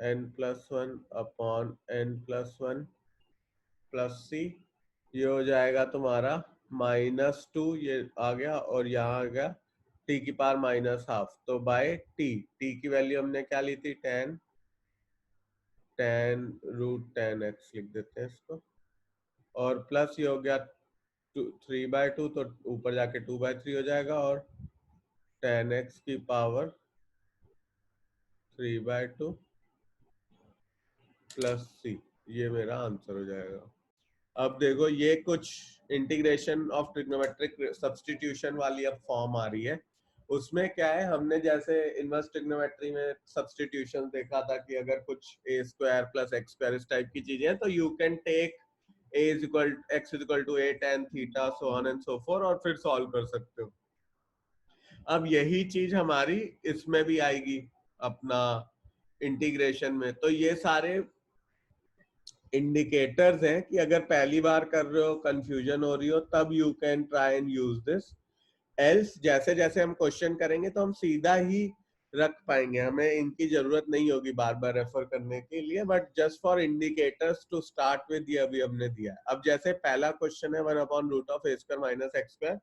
n plus 1 upon n plus 1 plus c। ये हो जाएगा तुम्हारा -2, ये आ गया, और यहाँ आ गया t की पावर -हाफ, तो बाय t। t की वैल्यू हमने क्या ली थी 10, √10x लिख देते हैं इसको, और प्लस ये हो गया 3/2, तो ऊपर जाके 2/3 हो जाएगा, और 10x की पावर 3/2 प्लस c, ये मेरा आंसर हो जाएगा। अब देखो ये कुछ इंटीग्रेशन ऑफ ट्रिग्नोमेट्रिक सब्स्टिट्यूशन वाली अब फॉर्म आ रही है। उसमें क्या है, हमने जैसे इनवर्स ट्रिग्नोमेट्री में सब्स्टिट्यूशन देखा था कि अगर कुछ a square plus x square इस टाइप की चीजें हैं तो you can take x equal to a tan theta so on and so forth, और फिर सॉल्व कर सकते हो। अब यही चीज हमारी इसमें भी आएगी अपना इंटीग्रेशन में। तो ये सारे इंडिकेटर्स हैं कि अगर पहली बार कर रहे हो, कंफ्यूजन हो रही हो, तब you can try and use this. Else जैसे जैसे हम क्वेश्चन करेंगे तो हम सीधा ही रख पाएंगे, हमें इनकी जरूरत नहीं होगी बार बार रेफर करने के लिए, but just for indicators to start with ये अभी हमने दिया है। अब जैसे पहला क्वेश्चन है 1/√a² माइनस x²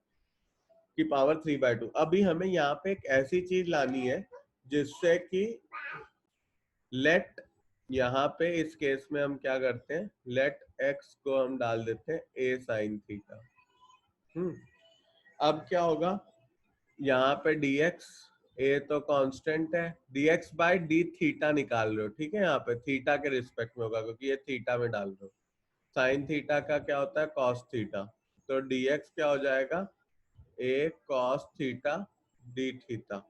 की पावर 3/2। अभी हमें यहाँ पे एक ऐसी चीज लानी है जिससे कि लेट, यहाँ पे इस केस में हम क्या करते हैं, लेट x को हम डाल देते हैं a sin थीटा। अब क्या होगा, यहाँ पे dx, a तो कांस्टेंट है, dx बाय d थीटा निकाल रहे हो, ठीक है, यहाँ पे थीटा के रिस्पेक्ट में होगा क्योंकि ये थीटा में डाल रहे हो। साइन थीटा का क्या होता है cos थीटा, तो dx क्या हो जाएगा a cos theta d theta.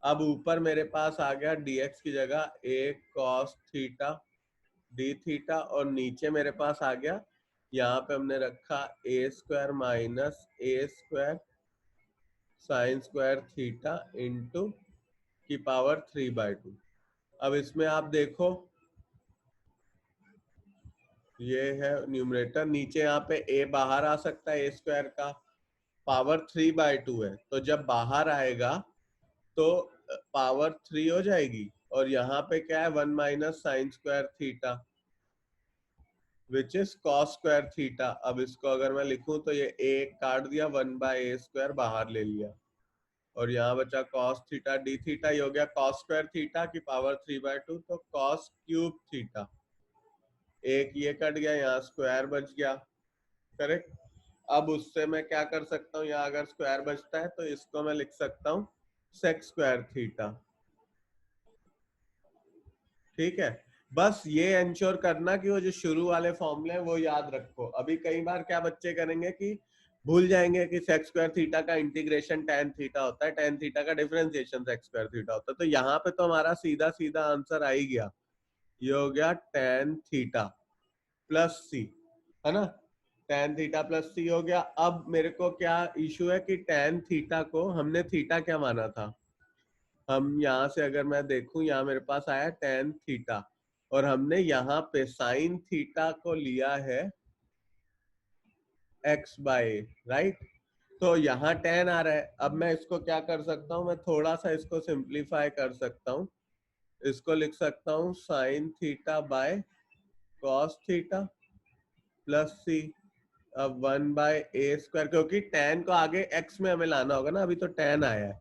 अब ऊपर मेरे पास आ गया dx की जगह a cos theta d theta, और नीचे मेरे पास आ गया, यहाँ पे हमने रखा a² minus a² sign square theta into की पावर 3/2। अब इसमें आप देखो ये है न्यूमरेटर, नीचे यहाँ पे a बाहर आ सकता है a² का, पावर 3/2 है, तो जब बाहर आएगा तो पावर 3 हो जाएगी, और यहाँ पे क्या है 1 minus sine square theta which is cos square theta. अब इसको अगर मैं लिखूं तो ये a काट दिया, 1/a² बाहर ले लिया, और यहाँ बचा cos थीटा d थीटा, ये हो गया cos स्क्वायर थीटा की पावर 3/2, तो cos क्यूब थीटा। एक ये कट गया, यहाँ स्क्वायर बच गया, करेक्ट। अब उससे मैं क्या कर सकता हूँ, यहाँ अगर स्क्वायर बचता है तो इसको मैं लिख सकता हूँ सेक स्क्वायर थीटा, ठीक है। बस ये एंश्योर करना कि वो जो शुरू वाले फॉर्मूले वो याद रखो। अभी कई बार क्या बच्चे करेंगे कि भूल जाएंगे कि सेक स्क्वायर थीटा का इंटीग्रेशन tan थीटा होता है, tan थीटा का डिफरेंशिएशन सेक स्क्वायर थीटा होता है। तो यहाँ पे तो हमारा सीधा सीधा आंसर आ ही गया, ये हो गया tan थीटा प्लस सी, है ना, tan थीटा प्लस सी हो गया। अब मेरे को क्या इशू है कि tan थीटा को हमने थीटा क्या माना था, हम यहाँ से अगर मैं देखूं यहाँ मेरे पास आया tan थीटा, और हमने यहाँ पे साइन थीटा को लिया है x/a, राइट, तो यहाँ tan आ रहा है। अब मैं इसको क्या कर सकता हूँ, मैं थोड़ा सा इसको सिंप्लीफाई कर सकता हूँ, इसको लिख सकता हूँ sine theta by cos theta plus c. अब 1/a², क्योंकि tan को आगे x में हमें लाना होगा ना, अभी तो tan आया है।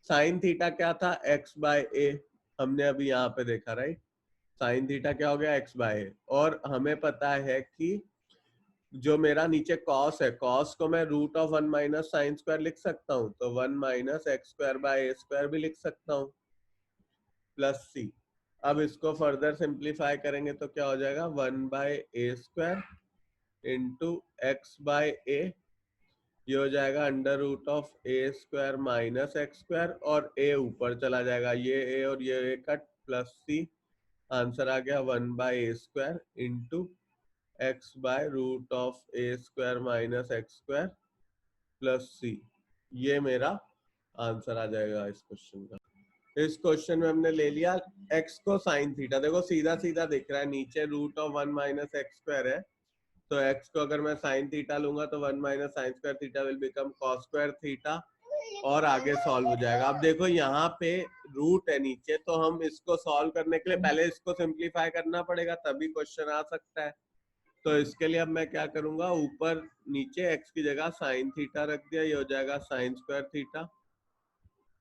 साइन थीटा क्या था x/a, हमने अभी यहाँ पे देखा, राइट, साइन थीटा क्या हो गया x/a, और हमें पता है कि जो मेरा नीचे कॉस है, कॉस को मैं root of 1 minus sine square लिख सकता हूँ, तो 1 minus x square by a square भी लिख सकता हूँ प्लस सी। अब इसको फर्दर सिंप्लीफाई करेंगे तो क्या हो जाएगा, 1 by a square into x by a, ये हो जाएगा under root of a square minus x square, और ए ऊपर चला जाएगा, ये ए और ये a cut, plus c. Answer आ गया 1 by a square into x by root of a square minus x square plus सी। ये मेरा आंसर आ जाएगा इस क्वेश्चन का। इस क्वेश्चन में हमने ले लिया x को साइन थीटा, देखो सीधा सीधा दिख रहा है, नीचे root of 1 minus x square है, तो x को अगर मैं साइन थीटा लूंगा तो 1 minus sine square theta will become cos square theta, और आगे सॉल्व हो जाएगा। अब देखो यहाँ पे रूट है नीचे, तो हम इसको सॉल्व करने के लिए पहले इसको सिंप्लीफाई करना पड़ेगा, तभी क्वेश्चन आ सकता है। तो इसके लिए अब मैं क्या करूंगा, ऊपर नीचे x की जगह साइन थीटा रख दिया, ये हो जाएगा sine square theta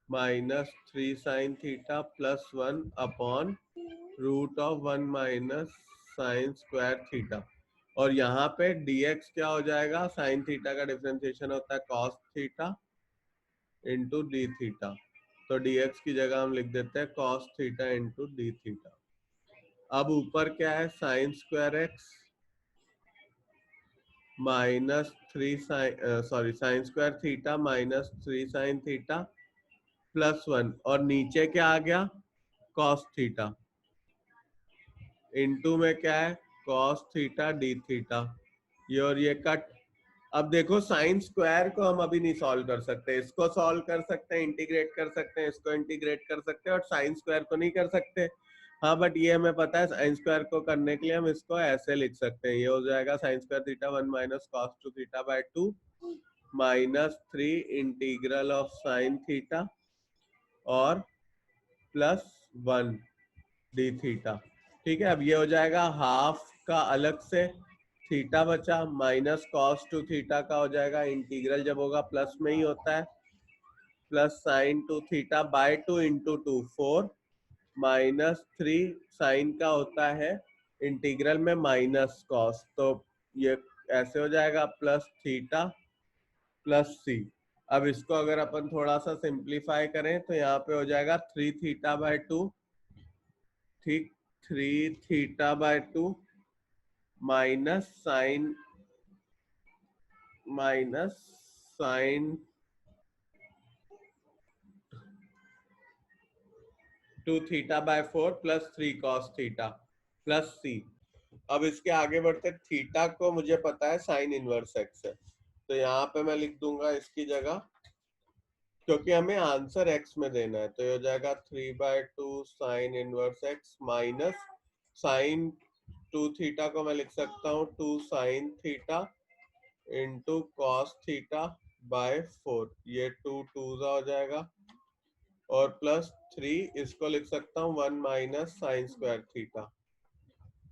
minus 3 sine theta plus 1 upon root of 1 minus sine square theta, और यहाँ पे dx क्या हो जाएगा, साइन थीटा का डिफरेंशिएशन होता है cos theta into d theta, तो dx की जगह हम लिख देते हैं cos theta into d theta. अब ऊपर क्या है, sine square x minus 3 sign square theta minus 3 sine theta plus 1, और नीचे क्या आ गया, cos थीटा इनटू में क्या है, cos थीटा डी थीटा, ये और ये कट। अब देखो साइन स्क्वायर को हम अभी नहीं सॉल्व कर सकते, इसको सॉल्व कर सकते हैं, इंटीग्रेट कर सकते हैं, इसको इंटीग्रेट कर सकते हैं, और साइन स्क्वायर को नहीं कर सकते। हाँ बट ये हमें पता है, साइन स्क्वायर को करने के लिए हम इसको ऐसे लिख सकते हैं, ये हो जाएगा sine square theta 1 minus cos two theta by 2 minus 3 integral of sine theta और प्लस 1 डी थीटा। ठीक है, अब ये हो जाएगा हाफ का अलग से थीटा बचा, माइनस कॉस टू थीटा का हो जाएगा, इंटीग्रल जब होगा प्लस में ही होता है, plus sine two theta by 2 into 2 4 minus 3 sine का होता है इंटीग्रल में माइनस कॉस, तो ये ऐसे हो जाएगा प्लस थीटा प्लस सी। अब इसको अगर अपन थोड़ा सा सिंप्लीफाई करें तो यहाँ पे हो जाएगा 3 थीटा बाय 2, ठीक, 3 theta by 2 minus sine 2 theta by 4 plus 3 cos theta plus c. अब इसके आगे बढ़ते, थीटा को मुझे पता है साइन इनवर्स एक्स है, तो यहाँ पे मैं लिख दूंगा इसकी जगह, क्योंकि हमें आंसर एक्स में देना है, तो ये हो जाएगा 3 by 2 sine inverse x minus sine 2 theta को मैं लिख सकता हूँ 2 sine theta into cos theta by 4, ये 2 2 हो जाएगा, और प्लस 3 इसको लिख सकता हूँ 1 माइनस साइन स्क्वायर थीटा,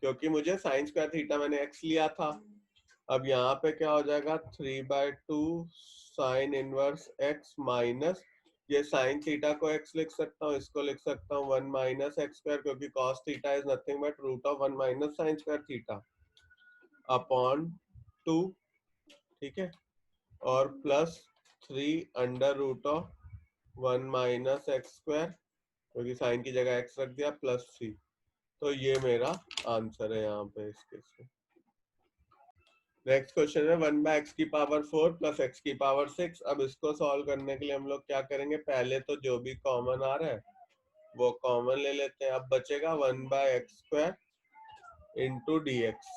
क्योंकि मुझे साइन स्क्वायर थीटा मैंने एक्स लिया था। अब यहाँ पे क्या हो जाएगा, 3 by 2 sine inverse x minus, ये साइन थीटा को एक्स लिख सकता हूँ, इसको लिख सकता हूँ 1 माइनस एक्स स्क्वायर, क्योंकि cos theta is nothing but root of 1 minus sine square theta upon 2, ठीक है, और plus 3 under root of 1 minus x square, क्योंकि साइन की जगह एक्स रख दिया, प्लस सी। तो ये मेरा आंसर है यहाँ पे इस केस में। नेक्स्ट क्वेश्चन है 1 बाय एक्स की पावर 4 प्लस एक्स की पावर 6। अब इसको सॉल्व करने के लिए हम लोग क्या करेंगे, पहले तो जो भी कॉमन आ रहा है वो कॉमन ले लेते हैं। अब बचेगा 1 by x square into d x.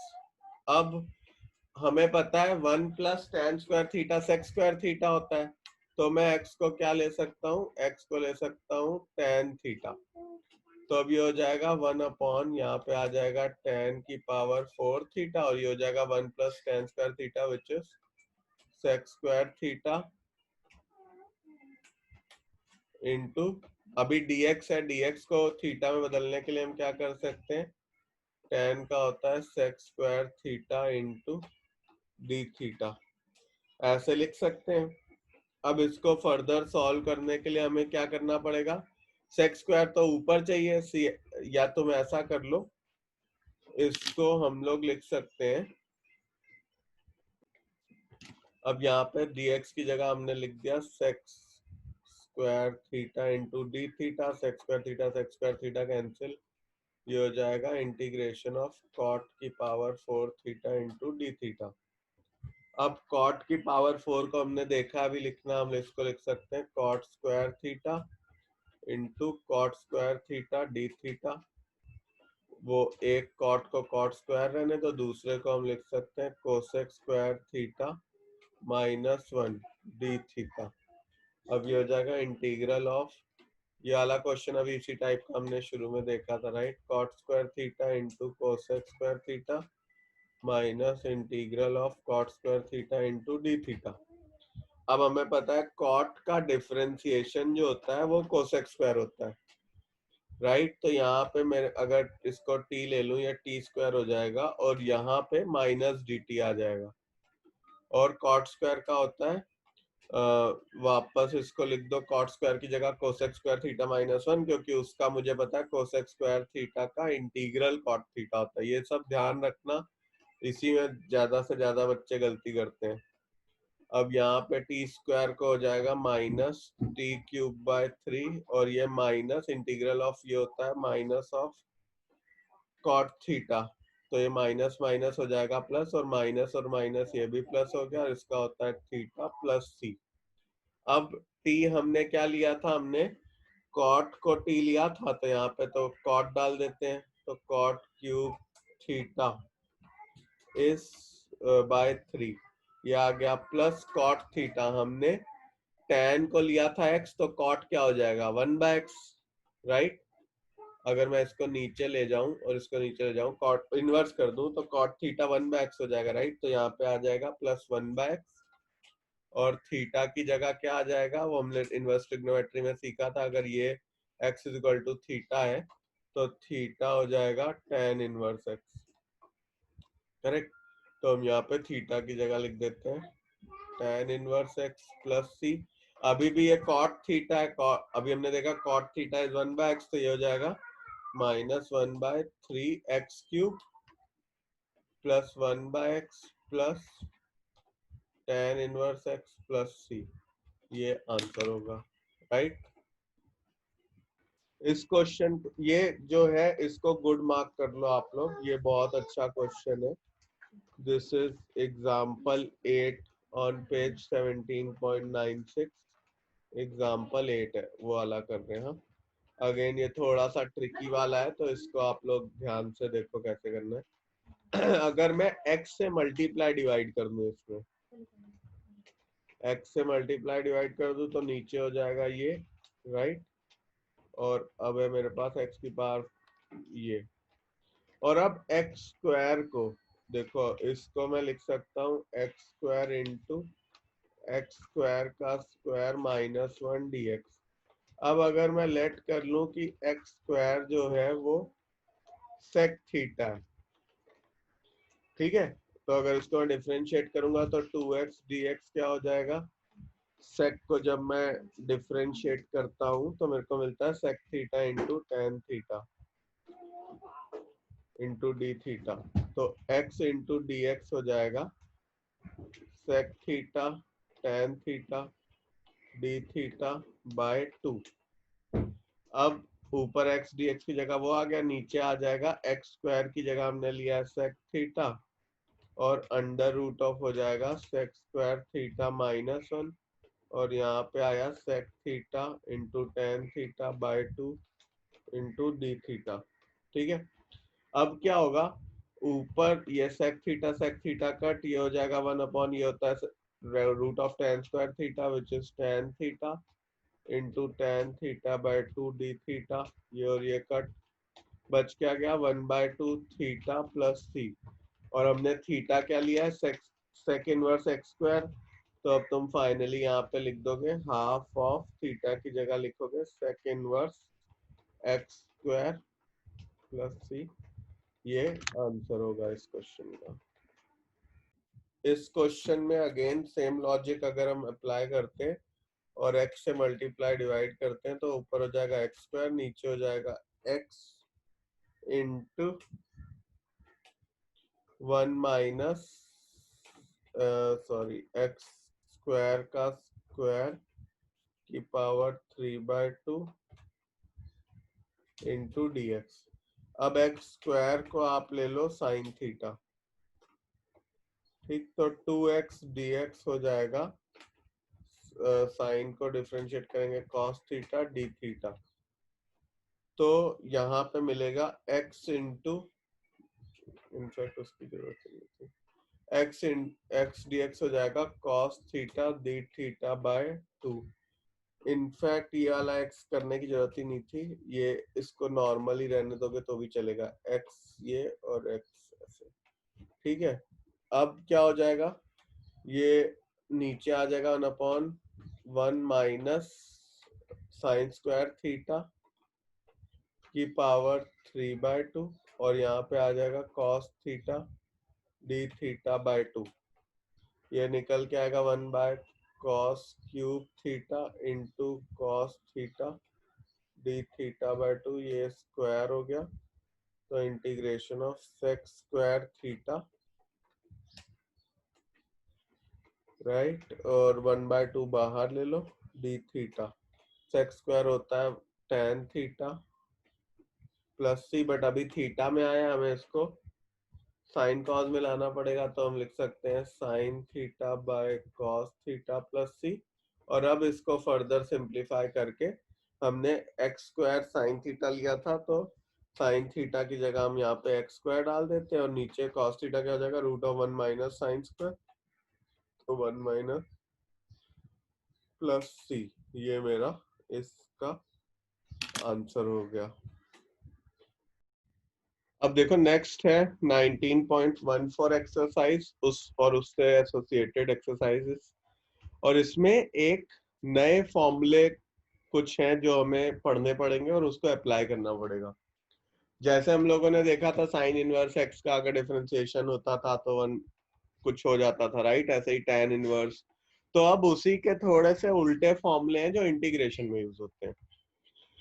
अब हमें पता है 1 plus tan square theta sec square theta होता है, तो मैं x को क्या ले सकता हूँ, x को ले सकता हूँ टेन थीटा, तो अब ये हो जाएगा 1 अपॉन, यहाँ पे आ जाएगा टेन की पावर 4 थीटा, और ये हो जाएगा 1 plus tan square theta which is sec square theta into, अभी dx है, dx को थीटा में बदलने के लिए हम क्या कर सकते हैं, टेन का होता है sec square theta into d theta, ऐसे लिख सकते हैं। अब इसको फर्दर सॉल्व करने के लिए हमें क्या करना पड़ेगा, सेक स्क्वायर तो ऊपर चाहिए, या तुम ऐसा कर लो, इसको हम लोग लिख सकते हैं अब यहाँ पे dx की जगह हमने लिख दिया sec square theta into d theta, sec square theta cancel, ये हो जाएगा इंटीग्रेशन ऑफ cot की power 4 theta into d theta. अब cot की पावर 4 को हमने देखा अभी लिखना, हम इसको लिख सकते हैं cot square theta into cot square theta d theta. वो एक cot को cot स्क्वायर रहने तो दूसरे को हम लिख सकते हैं cosec square theta minus 1 D theta. अब ये हो जाएगा इंटीग्रल ऑफ, ये वाला क्वेश्चन अभी इसी टाइप का हमने शुरू में देखा था, right, cot square theta into cosec square theta minus integral of cot square theta into d theta. अब हमें पता है cot का डिफरेंशिएशन जो होता है वो cosec स्क्वायर होता है, राइट। तो यहाँ पे मैं अगर इसको t ले लूं, या टी स्क्वायर हो जाएगा और यहाँ पे माइनस डी टी आ जाएगा। और cot स्क्वायर का होता है वापस इसको लिख दो cot स्क्वायर की जगह cosec स्क्वायर थीटा माइनस 1, क्योंकि उसका मुझे पता है cosec स्क्वायर थीटा का इंटीग्रल cot थीटा होता है। ये सब ध्यान रखना, इसी में ज्यादा से ज्यादा बच्चे गलती करते हैं। अब यहाँ पे टी स्क्वायर को हो जाएगा माइनस टी क्यूब बाय 3, और ये माइनस इंटीग्रल ऑफ, ये होता है माइनस ऑफ cot थीटा, तो ये माइनस माइनस हो जाएगा प्लस, और माइनस ये भी प्लस हो गया, और इसका होता है थीटा प्लस सी। अब t हमने क्या लिया था, हमने cot को t लिया था, तो यहाँ पे तो cot डाल देते हैं, तो cot क्यूब थीटा इस बाय 3, ये आ गया प्लस cot थीटा। हमने tan को लिया था x, तो cot क्या हो जाएगा 1 बाय x, राइट। अगर मैं इसको नीचे ले जाऊं और इसको नीचे ले जाऊं, cot इनवर्स कर दूं, तो cot थीटा 1 बाय x हो जाएगा, राइट। तो यहाँ पे आ जाएगा प्लस 1 बाय x, और थीटा की जगह क्या आ जाएगा, वो हमने इनवर्स ट्रिग्नोमेट्री में सीखा था, अगर ये x is equal to theta है तो थीटा हो जाएगा tan इनवर्स x, करेक्ट। तो हम यहाँ पे थीटा की जगह लिख देते हैं tan इनवर्स x प्लस सी। अभी भी ये cot थीटा है, अभी हमने देखा cot theta is 1 by x, तो ये हो जाएगा minus 1 by 3x cube plus 1 by x plus tan inverse x plus सी, ये आंसर होगा, राइट। इस क्वेश्चन, ये जो है इसको गुड मार्क कर लो आप लोग, ये बहुत अच्छा क्वेश्चन है। This is example 8 on page 17.96, example 8 है, वो वाला कर रहे हैं हम। अगेन ये थोड़ा सा ट्रिकी वाला है, तो इसको आप लोग ध्यान से देखो कैसे करना है। अगर मैं x से मल्टीप्लाई डिवाइड कर दूं, इसमें x से मल्टीप्लाई डिवाइड कर दूं तो नीचे हो जाएगा ये, राइट। और अब है मेरे पास x की पावर ये, और अब x स्क्वायर को देखो, इसको मैं लिख सकता हूँ x square into x square का स्क्वायर माइनस 1 dx। अब अगर मैं लेट कर लूं कि x स्क्वायर जो है वो sec थीटा है, ठीक है, तो अगर इसको मैं डिफरेंशिएट करूंगा तो 2x dx क्या हो जाएगा, sec को जब मैं डिफरेंशिएट करता हूं तो मेरे को मिलता है sec theta into tan theta into d theta. तो x इंटू डी एक्स हो जाएगा sec theta tan theta d theta by 2। अब ऊपर x dx की जगह वो आ गया, नीचे आ जाएगा x स्क्वायर की जगह हमने लिया है sec थीटा, और अंडर रूट ऑफ हो जाएगा sec स्क्वायर थीटा माइनस 1, और यहाँ पे आया sec theta into tan theta by 2 into d theta, ठीक है। अब क्या होगा, ऊपर ये sec थीटा कट, ये हो जाएगा 1 अपॉन, ये होता है root of tan square theta which is tan theta into tan theta by 2 d theta, ये और ये कट, बच क्या गया 1 बाय 2 थीटा प्लस सी। और हमने थीटा क्या लिया है, सेक इनवर्स एक्स स्क्वायर, तो अब तुम फाइनली यहाँ पे लिख दोगे हाफ ऑफ थीटा की जगह लिखोगे sec inverse x square plus सी, ये आंसर होगा इस क्वेश्चन का। इस क्वेश्चन में अगेन सेम लॉजिक अगर हम अप्लाई करते हैं और x से मल्टीप्लाई डिवाइड करते हैं, तो ऊपर हो जाएगा एक्स स्क्वायर, नीचे हो जाएगा x into 1 minus sorry x square का स्क्वायर की पावर 3/2 इंटू डी एक्स। अब एक्स स्क्वायर को आप ले लो साइन थीटा, ठीक, तो 2x dx हो जाएगा, साइन को डिफरेंशिएट करेंगे कॉस थीटा डी थीटा, तो यहाँ पे मिलेगा x इंटू, इनफैक्ट उसकी जरूरत नहीं थी, x dx हो जाएगा cos theta d theta by 2। In fact ये वाला x करने की जरूरत ही नहीं थी, ये इसको नॉर्मली रहने दोगे तो भी चलेगा, x ये और x ऐसे, ठीक है। अब क्या हो जाएगा, ये नीचे आ जाएगा 1/1 माइनस साइन स्क्वायर थीटा की पावर 3/2 और यहाँ पे आ जाएगा cos theta d theta by 2। ये निकल के आएगा 1/cos cube theta into cos theta d theta by 2, ये स्क्वायर हो गया, तो integration of sec square theta, right, और 1/2 बाहर ले लो, डी थीटा, सेक स्क्वायर होता है tan theta plus c, but अभी थीटा में आया, हमें इसको साइन कॉस में लाना पड़ेगा, तो हम लिख सकते हैं sine theta by cos theta plus c. और अब इसको फर्दर सिंप्लीफाई करके हमने एक्स स्क्वायर साइन थीटा लिया था, तो साइन थीटा की जगह हम यहाँ पे एक्स स्क्वायर डाल देते हैं और नीचे कॉस थीटा क्या हो जाएगा, √1 माइनस साइन स्क्वायर, तो 1 माइनस प्लस सी, ये मेरा इसका आंसर हो गया। अब देखो नेक्स्ट है 19.14 एक्सरसाइज, उससे एसोसिएटेड एक्सरसाइजेस, और इसमें एक नए फॉर्मूले कुछ हैं जो हमें पढ़ने पड़ेंगे और उसको अप्लाई करना पड़ेगा। जैसे हम लोगों ने देखा था साइन इनवर्स एक्स का अगर डिफरेंशिएशन होता था तो वन कुछ हो जाता था, राइट, ऐसे ही tan इनवर्स। तो अब उसी के थोड़े से उल्टे फॉर्मूले हैं जो इंटीग्रेशन में यूज होते हैं,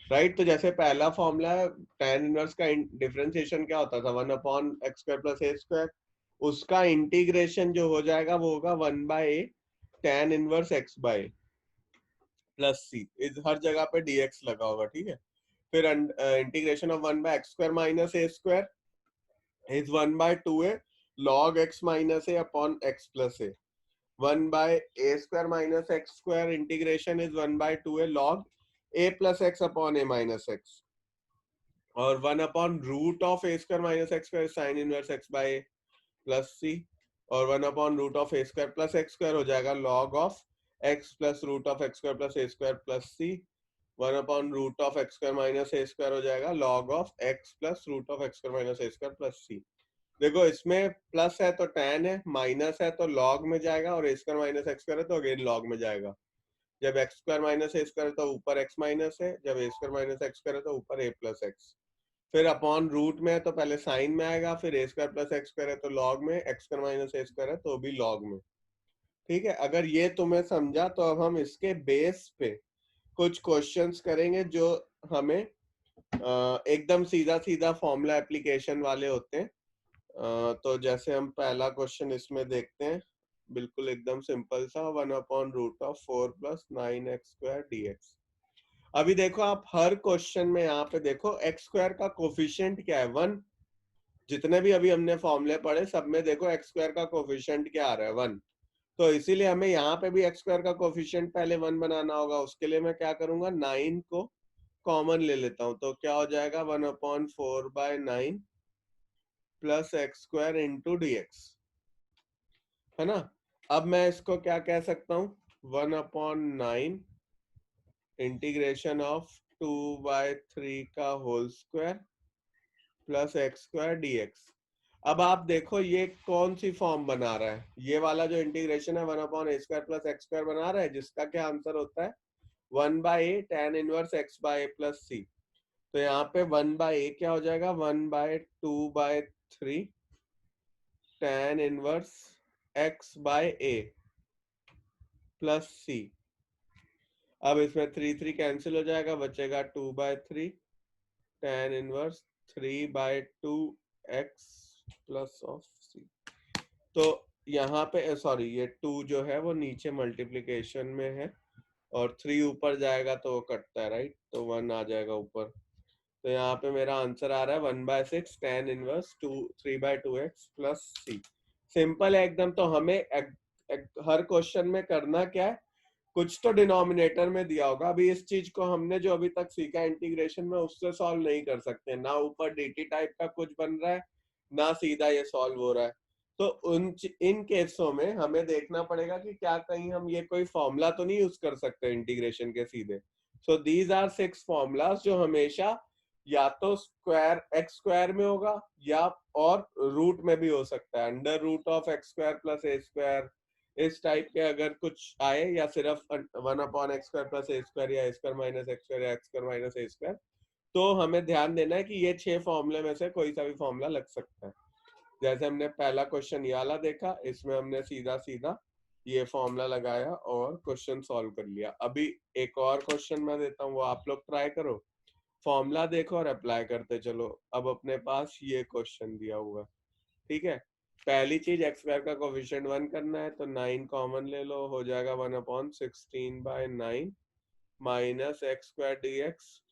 राइट। तो जैसे पहला फॉर्मूला है tan इनवर्स का डिफरेंशिएशन क्या होता था, 1/x² प्लस a², उसका इंटीग्रेशन जो हो जाएगा वो होगा 1/a tan inverse x by plus c, इस हर जगह पे dx लगा होगा, ठीक है। फिर integration of 1/x² minus a² is 1/2a log x minus a upon x plus a, 1/a² minus x² integration is 1/2a log a plus x upon a minus x, और 1/√of a² minus x² sine inverse x by plus c, और 1/√of a² plus x² हो जाएगा log of x plus √of x² plus a² plus c, 1/√of x² minus a² हो जाएगा log of x plus √of x² minus a² plus c. देखो इसमें plus है तो tan है, माइनस है तो log में जाएगा, और a² माइनस x² है तो अगेन log में जाएगा। जब x² माइनस a² है तो ऊपर x माइनस है, जब a² माइनस x² है तो ऊपर a प्लस x, फिर अपॉन रूट में है तो पहले साइन में आएगा, फिर a² प्लस x² है तो लॉग में, x² माइनस a² है तो भी लॉग में, ठीक है। अगर ये तुम्हें समझा तो अब हम इसके बेस पे कुछ क्वेश्चंस करेंगे जो हमें एकदम सीधा सीधा फॉर्मूला एप्लीकेशन वाले होते हैं। तो जैसे हम पहला क्वेश्चन इसमें देखते हैं, बिल्कुल एकदम सिंपल सा, 1/√4 + 9x² dx। अभी देखो आप हर क्वेश्चन में यहाँ पे देखो x² का कोफिशिएंट क्या है, 1। जितने भी अभी हमने फॉर्मूले पढ़े सब में देखो x² का कोफिशिएंट क्या आ रहा है, 1। तो इसीलिए हमें यहाँ पे भी x² का कोफिशिएंट पहले 1 बनाना होगा। उसके लिए मैं क्या करूंगा, 9 को कॉमन ले लेता हूँ, तो क्या हो जाएगा 1/4/9 प्लस x² इंटू dx, है ना। अब मैं इसको क्या कह सकता हूँ, 1/9 इंटीग्रेशन ऑफ 2/3 का whole square plus x² dx। अब आप देखो ये कौन सी फॉर्म बना रहा है, ये वाला जो इंटीग्रेशन है 1/a² प्लस x² बना रहा है, जिसका क्या आंसर होता है 1/a tan inverse x by plus c. तो यहाँ पे 1/a क्या हो जाएगा, 1/2/3 tan inverse x by a plus c. अब इसमें 3 कैंसिल हो जाएगा, बचेगा 2/3 tan inverse 3/2 x plus of c. तो यहाँ पे सॉरी ये 2 जो है वो नीचे मल्टीप्लिकेशन में है और 3 ऊपर जाएगा तो वो कटता है, राइट, तो 1 आ जाएगा ऊपर। तो यहाँ पे मेरा आंसर आ रहा है 1/6 tan इनवर्स 3/2x प्लस सी। सिंपल है एकदम। तो हमें हर क्वेश्चन में करना क्या है, कुछ तो डिनोमिनेटर में दिया होगा। अभी इस चीज को हमने जो अभी तक सीखा इंटीग्रेशन में उससे सॉल्व नहीं कर सकते, ना ऊपर dt टाइप का कुछ बन रहा है ना सीधा ये सॉल्व हो रहा है। तो इन केसों में हमें देखना पड़ेगा कि क्या कहीं हम ये कोई फॉर्मूला तो नहीं यूज कर सकते इंटीग्रेशन के सीधे। सो दीज आर 6 फॉर्मूलाज जो हमेशा या तो स्क्वायर एक्स स्क्वायर में होगा या और रूट में भी हो सकता है, under root of x square plus a square, इस टाइप के अगर कुछ आए, या सिर्फ 1/x² प्लस ए स्क्वायर या ए स्क्वायर माइनस एक्स स्क्वायर या x square minus a square. तो हमें ध्यान देना है कि ये 6 फॉर्मूले में से कोई सा भी फॉर्मूला लग सकता है। जैसे हमने पहला क्वेश्चन ये वाला देखा, इसमें हमने सीधा सीधा ये फॉर्मूला लगाया और क्वेश्चन सॉल्व कर लिया। अभी एक और क्वेश्चन मैं देता हूँ, वो आप लोग ट्राई करो, फॉर्मूला देखो और अप्लाई करते चलो। अब अपने पास ये क्वेश्चन दिया हुआ, ठीक है। पहली चीज एक्स स्क्वायर का कोफिशिएंट 1 करना है, तो 9 कॉमन ले लो, हो जाएगा 1/16/9 minus x square d x.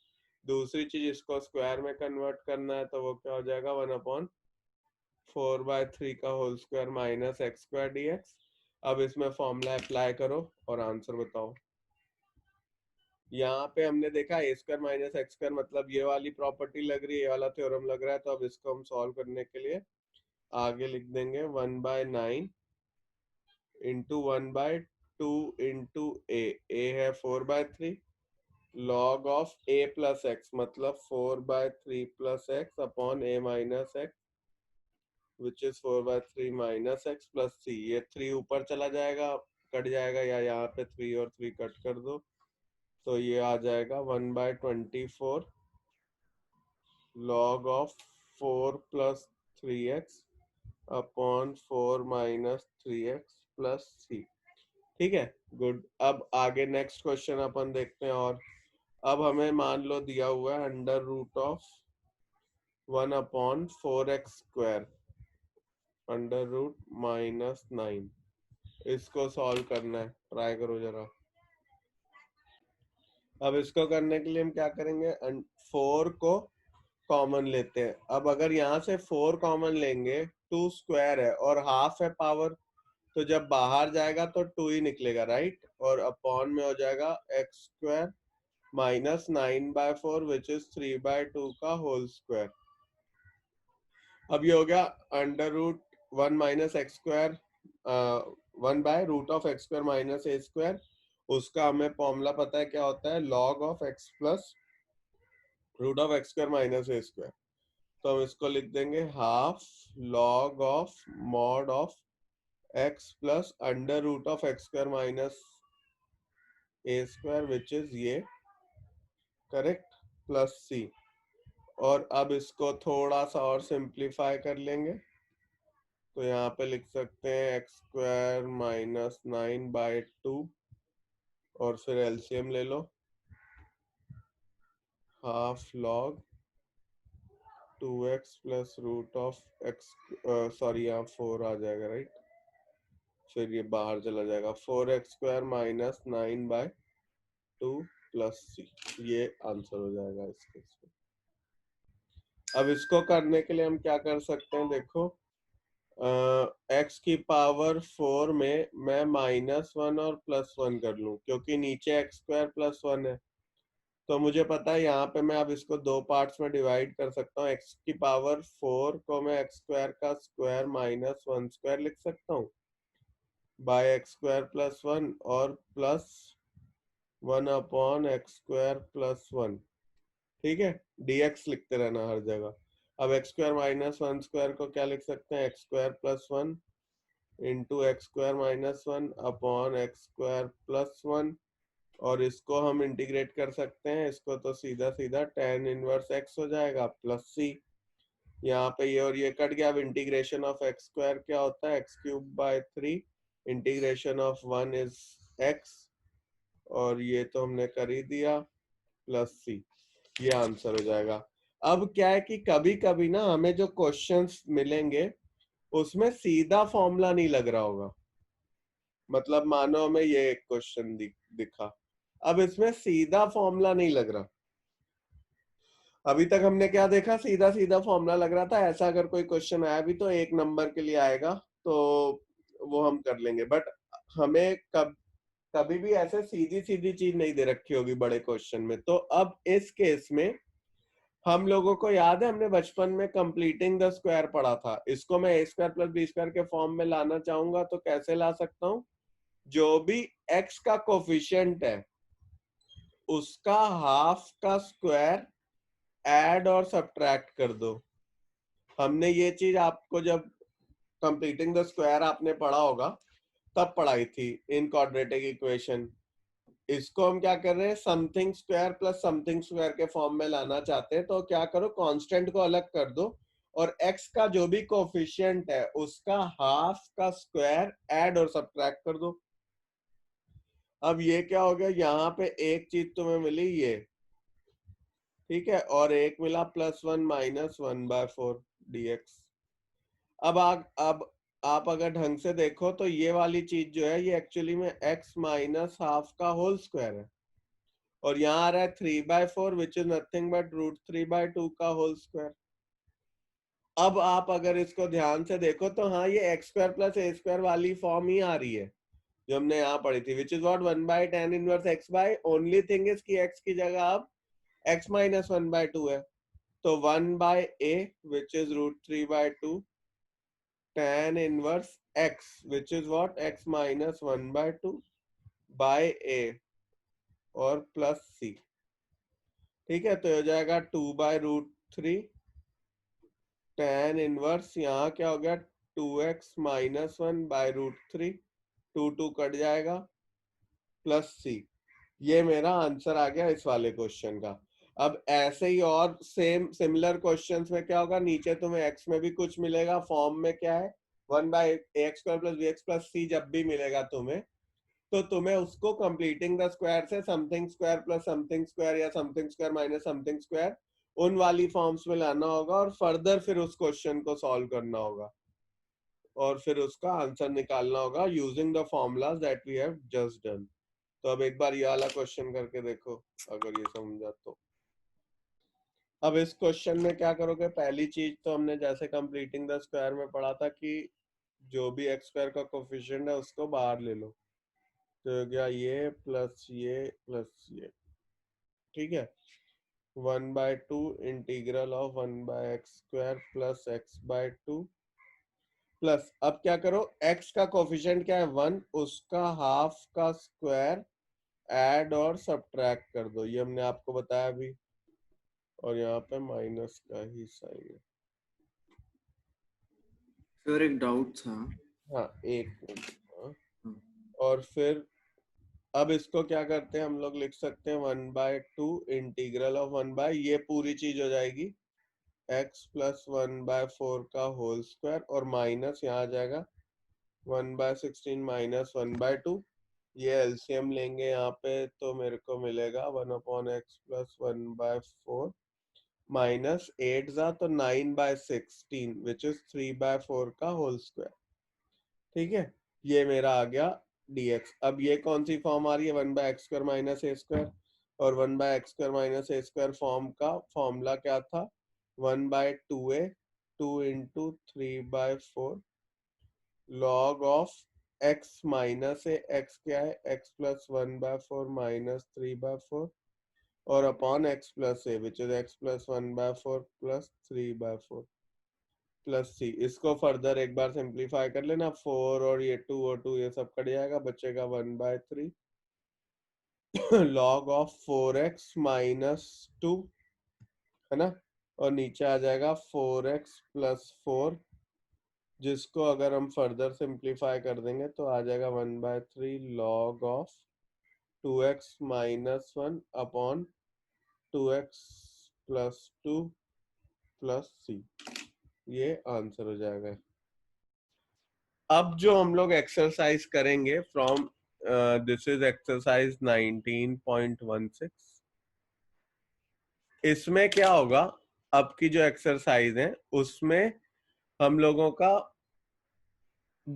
दूसरी चीज इसको स्क्वायर में कन्वर्ट करना है, तो वो क्या हो जाएगा 1/4/3 का whole square minus x square d x. अब इसमें फॉर्मूला अप्लाई करो और आंसर बताओ। यहाँ पे हमने देखा ए स्क्वायर माइनस एक्स स्क्वायर मतलब ये वाली प्रॉपर्टी लग रही है, ये वाला थ्योरम लग रहा है। तो अब इसको हम सॉल्व करने के लिए आगे लिख देंगे 1/9 इंटू 1/2 इंटू ए है 4/3 log of a plus x मतलब 4/3 plus x upon a minus x which is 4/3 minus x plus सी। ये 3 ऊपर चला जाएगा, कट जाएगा, या यहाँ पे 3 और 3 कट कर दो, तो ये आ जाएगा 1/24 log of 4 plus 3x upon 4 minus 3x plus c. ठीक है, गुड। अब आगे नेक्स्ट क्वेश्चन अपन देखते हैं। और अब हमें मान लो दिया हुआ है under root of 1/4x² under root -9, इसको सॉल्व करना है, ट्राई करो जरा। अब इसको करने के लिए हम क्या करेंगे, 4 को कॉमन लेते हैं। अब अगर यहाँ से 4 कॉमन लेंगे, 2 स्क्वायर है और हाफ है पावर, तो जब बाहर जाएगा तो 2 ही निकलेगा, राइट। और अपॉन में हो जाएगा x² माइनस 9/4 विच इज 3/2 का होल स्क्वायर। अब ये हो गया under root 1 minus x², 1/√x² minus a²। उसका हमें फॉर्मूला पता है क्या होता है, log of x plus √x² minus a²। तो हम इसको लिख देंगे half log of mod of x plus under root of x² minus a² which is ये, करेक्ट, प्लस c। और अब इसको थोड़ा सा और सिंप्लीफाई कर लेंगे, तो यहाँ पे लिख सकते हैं x² माइनस 9/2 और फिर एलसीएम ले लो, half log 2x plus root of x, sorry यहाँ 4 आ जाएगा, राइट, फिर ये बाहर चला जाएगा 4x² माइनस 9/2 प्लस सी। ये आंसर हो जाएगा इस केस में। अब इसको करने के लिए हम क्या कर सकते हैं, देखो x की पावर 4 में मैं -1 और +1 कर लूं, क्योंकि नीचे x² + 1 है। तो मुझे पता है यहाँ पे मैं अब इसको 2 पार्ट्स में डिवाइड कर सकता हूँ। x की पावर 4 को मैं x² का स्क्वायर -1² लिख सकता हूँ बाय x² + 1 और प्लस 1/x² + 1। ठीक है, dx लिखते रहना हर जगह। अब x² -1² को क्या लिख सकते हैं, x² + 1 into x² -1 upon x² + 1। और इसको हम इंटीग्रेट कर सकते हैं, इसको तो सीधा सीधा tan इनवर्स x हो जाएगा प्लस c। यहाँ पे ये और ये कट गया। अब इंटीग्रेशन ऑफ x² क्या होता है, x³/3 integration of 1 is x, और ये तो हमने कर ही दिया, प्लस c। ये आंसर हो जाएगा। अब क्या है कि कभी कभी ना हमें जो क्वेश्चंस मिलेंगे उसमें सीधा फॉर्मूला नहीं लग रहा होगा, मतलब मानो हमें ये एक क्वेश्चन दिखा, अब इसमें सीधा फॉर्मूला नहीं लग रहा। अभी तक हमने क्या देखा, सीधा सीधा फॉर्मूला लग रहा था। ऐसा अगर कोई क्वेश्चन आया भी तो एक नंबर के लिए आएगा तो वो हम कर लेंगे, बट हमें कभी भी ऐसे सीधी सीधी चीज नहीं दे रखी होगी बड़े क्वेश्चन में। तो अब इस केस में हम लोगों को याद है, हमने बचपन में कंप्लीटिंग द स्क्वायर पढ़ा था। इसको मैं ए स्क्वायर प्लस बी स्क्वायर के फॉर्म में लाना चाहूंगा तो कैसे ला सकता हूँ, जो भी एक्स का कोफिशिएंट है उसका हाफ का स्क्वायर ऐड और सब्ट्रैक्ट कर दो। हमने ये चीज आपको जब कंप्लीटिंग द स्क्वायर आपने पढ़ा होगा तब पढ़ाई थी इन क्वाड्रेटिक इक्वेशन। इसको हम क्या कर रहे हैं, something square plus something square के फॉर्म में लाना चाहते हैं। तो क्या करो, कांस्टेंट को अलग कर दो और x का जो भी कोफिशिएंट है उसका हाफ का स्क्वायर ऐड और सब्ट्रैक्ट कर दो। अब ये क्या हो गया, यहाँ पे एक चीज तुम्हें मिली ये, ठीक है, और एक मिला +1 -1/4 dx। अब आप अगर ढंग से देखो तो ये वाली चीज जो है ये एक्चुअली में x माइनस हाफ का होल स्क्वायर है, और यहाँ आ रहा है 3/4 विच इज नथिंग बट √3/2 का होल स्क्वायर। अब आप अगर इसको ध्यान से देखो तो हाँ, ये x square plus a square वाली फॉर्म ही आ रही है जो हमने यहाँ पढ़ी थी, which is what 1/tan inverse x by, only thing is कि x की जगह अब x माइनस 1/2 है, तो 1/a which is √3/2 tan inverse x which is what x minus 1/2 by a और प्लस c। ठीक है, तो हो जाएगा 2/√3 tan इनवर्स, यहाँ क्या हो गया 2x माइनस 1/√3, 2 कट जाएगा प्लस c। ये मेरा आंसर आ गया इस वाले क्वेश्चन का। अब ऐसे ही और सेम सिमिलर क्वेश्चंस में क्या होगा, नीचे तुम्हें x में भी कुछ मिलेगा, फॉर्म में क्या है 1/ax² + bx + c जब भी मिलेगा तुम्हें, तो तुम्हें उसको कंप्लीटिंग द स्क्वायर से something square plus something square या something square minus something square उन वाली फॉर्म्स में लाना होगा और फर्दर फिर उस क्वेश्चन को सॉल्व करना होगा और फिर उसका आंसर निकालना होगा using the formulas that we have just done. तो अब एक बार ये वाला क्वेश्चन करके देखो अगर ये समझा तो। अब इस क्वेश्चन में क्या करोगे, पहली चीज तो हमने जैसे कंप्लीटिंग द स्क्वायर में पढ़ा था कि जो भी एक्स स्क्वायर का कोफिशिएंट है उसको बाहर ले लो, तो हो गया ये प्लस ये प्लस ये, ठीक है। 1/2 integral of 1/x² plus x/2 plus, अब क्या करो, x का कोफिशिएंट क्या है 1, उसका हाफ का स्क्वायर ऐड और सब्ट्रैक्ट कर दो, ये हमने आपको बताया अभी, और यहाँ पे माइनस का ही साइन है। सर एक डाउट था। हाँ एक मिनट, हाँ। हाँ। और फिर अब इसको क्या करते हैं, हम लोग लिख सकते हैं 1/2 इंटीग्रल ऑफ 1 ये पूरी चीज हो जाएगी x + 1/4 का होल स्क्वायर और माइनस यहाँ आ जाएगा 1/16 - 1/2। ये एलसीएम लेंगे यहाँ पे तो मेरे को मिलेगा 1/x + 1/4 माइनस 8 जा तो 9/16 विच इज 3/4 का होल स्क्वायर, ठीक है। ये मेरा आ गया dx। अब ये कौन सी फॉर्म आ रही है, 1/x² - a² और 1/x² - a² फॉर्म का फॉर्मूला क्या था 1/2a 2 × 3/4 log of x minus A, x क्या है x + 1/4 माइनस 3/4 और upon x + a which is x + 1/4 plus 3/4 plus c। इसको फर्दर एक बार सिंप्लीफाई कर लेना, 4 और ये 2 और 2 ये सब कट जाएगा, बचेगा 1/3 log ऑफ 4x - 2, है ना, और नीचे आ जाएगा 4x + 4, जिसको अगर हम फर्दर सिंप्लीफाई कर देंगे तो आ जाएगा 1/3 log of 2x - 1 upon 2x + 2 plus c। ये आंसर हो जाएगा। अब जो हम लोग एक्सरसाइज करेंगे फ्रॉम दिस इज एक्सरसाइज 19.16। इसमें क्या होगा, अब की जो एक्सरसाइज है उसमें हम लोगों का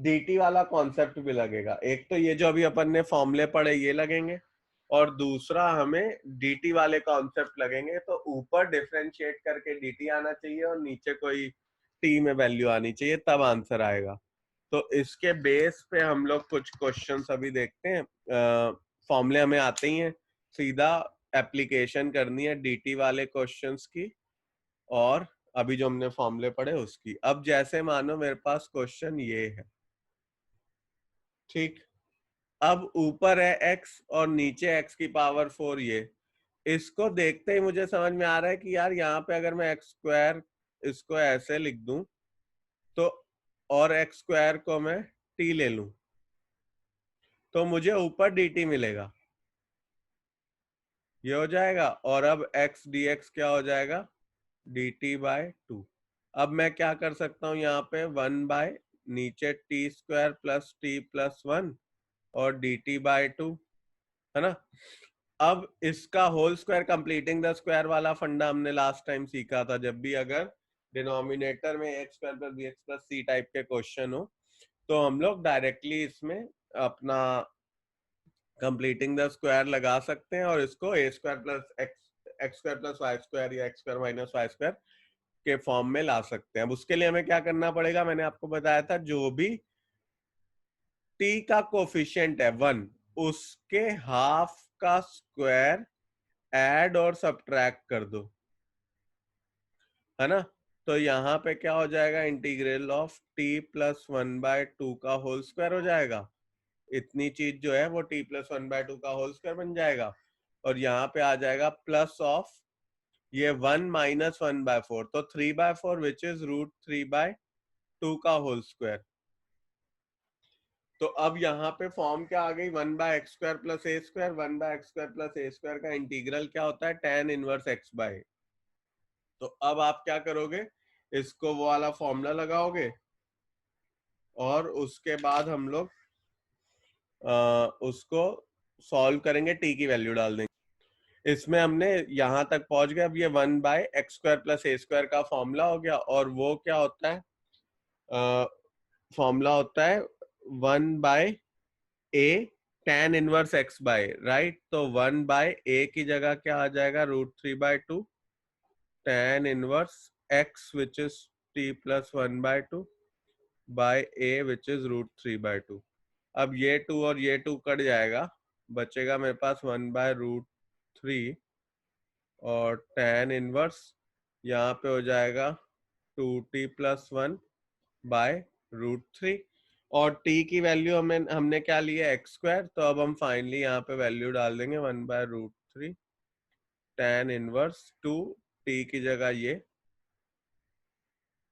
dt वाला कॉन्सेप्ट भी लगेगा। एक तो ये जो अभी अपन ने फॉर्मूले पढ़े ये लगेंगे, और दूसरा हमें dt वाले कॉन्सेप्ट लगेंगे। तो ऊपर डिफरेंशिएट करके dt आना चाहिए और नीचे कोई t में वैल्यू आनी चाहिए, तब आंसर आएगा। तो इसके बेस पे हम लोग कुछ क्वेश्चंस अभी देखते हैं। फॉर्मूले हमें आते ही हैं, सीधा एप्लीकेशन करनी है dt वाले क्वेश्चंस की, और अभी जो हमने फॉर्मूले पढ़े उसकी। अब जैसे मानो मेरे पास क्वेश्चन ये है, ठीक। अब ऊपर है x और नीचे x की पावर 4। ये इसको देखते ही मुझे समझ में आ रहा है कि यार यहाँ पे अगर मैं एक्स स्क्वायर इसको ऐसे लिख दूं तो, और एक्स स्क्वायर को मैं t ले लूं, तो मुझे ऊपर dt मिलेगा, ये हो जाएगा। और अब x dx क्या हो जाएगा, dt/2। अब मैं क्या कर सकता हूं, यहाँ पे 1 नीचे t square plus t plus 1 और dt/2, है ना। अब इसका whole square, completing the square वाला फंडा हमने लास्ट टाइम सीखा था। जब भी अगर डिनोमिनेटर में x square plus b x plus c type के क्वेश्चन हो, तो हम लोग डायरेक्टली इसमें अपना कंप्लीटिंग द स्क्वायर लगा सकते हैं और इसको a square plus x square plus y square या x square minus y square के फॉर्म में ला सकते हैं। अब उसके लिए हमें क्या करना पड़ेगा, मैंने आपको बताया था, जो भी t का कोफिशिएंट है 1, उसके हाफ का स्क्वायर ऐड और सब्ट्रैक्ट कर दो, है ना। तो यहाँ पे क्या हो जाएगा, इंटीग्रल ऑफ t प्लस 1/2 का होल स्क्वायर हो जाएगा। इतनी चीज जो है वो t प्लस 1/2 का होल स्क्वायर बन जाएगा। और यहाँ पे आ जाएगा प्लस ऑफ ये 1 माइनस 1/4, तो 3/4 विच इज √3/2 का होल स्क्वायर। तो अब यहाँ पे फॉर्म क्या आ गई, 1/x² plus a square. 1/x² plus a square का इंटीग्रल क्या होता है, tan इनवर्स x/a। तो अब आप क्या करोगे, इसको वो वाला फॉर्मूला लगाओगे और उसके बाद हम लोग उसको सॉल्व करेंगे, t की वैल्यू डाल देंगे। इसमें हमने यहां तक पहुंच गए। अब ये 1/x² प्लस ए स्क्वायर का फॉर्मूला हो गया, और वो क्या होता है, फॉर्मूला होता है 1/a tan inverse x/a, right. तो 1/a की जगह क्या आ जाएगा, √3/2 tan inverse x which is t plus 1/2 by a which is √3/2। अब ये 2 और ये 2 कट जाएगा, बचेगा मेरे पास 1/√3, और tan इनवर्स यहाँ पे हो जाएगा 2t प्लस 1 बाय √3। और t की वैल्यू हमने क्या लिया, x²। तो अब हम फाइनली यहाँ पे वैल्यू डाल देंगे 1/√3 tan इनवर्स 2, t की जगह ये,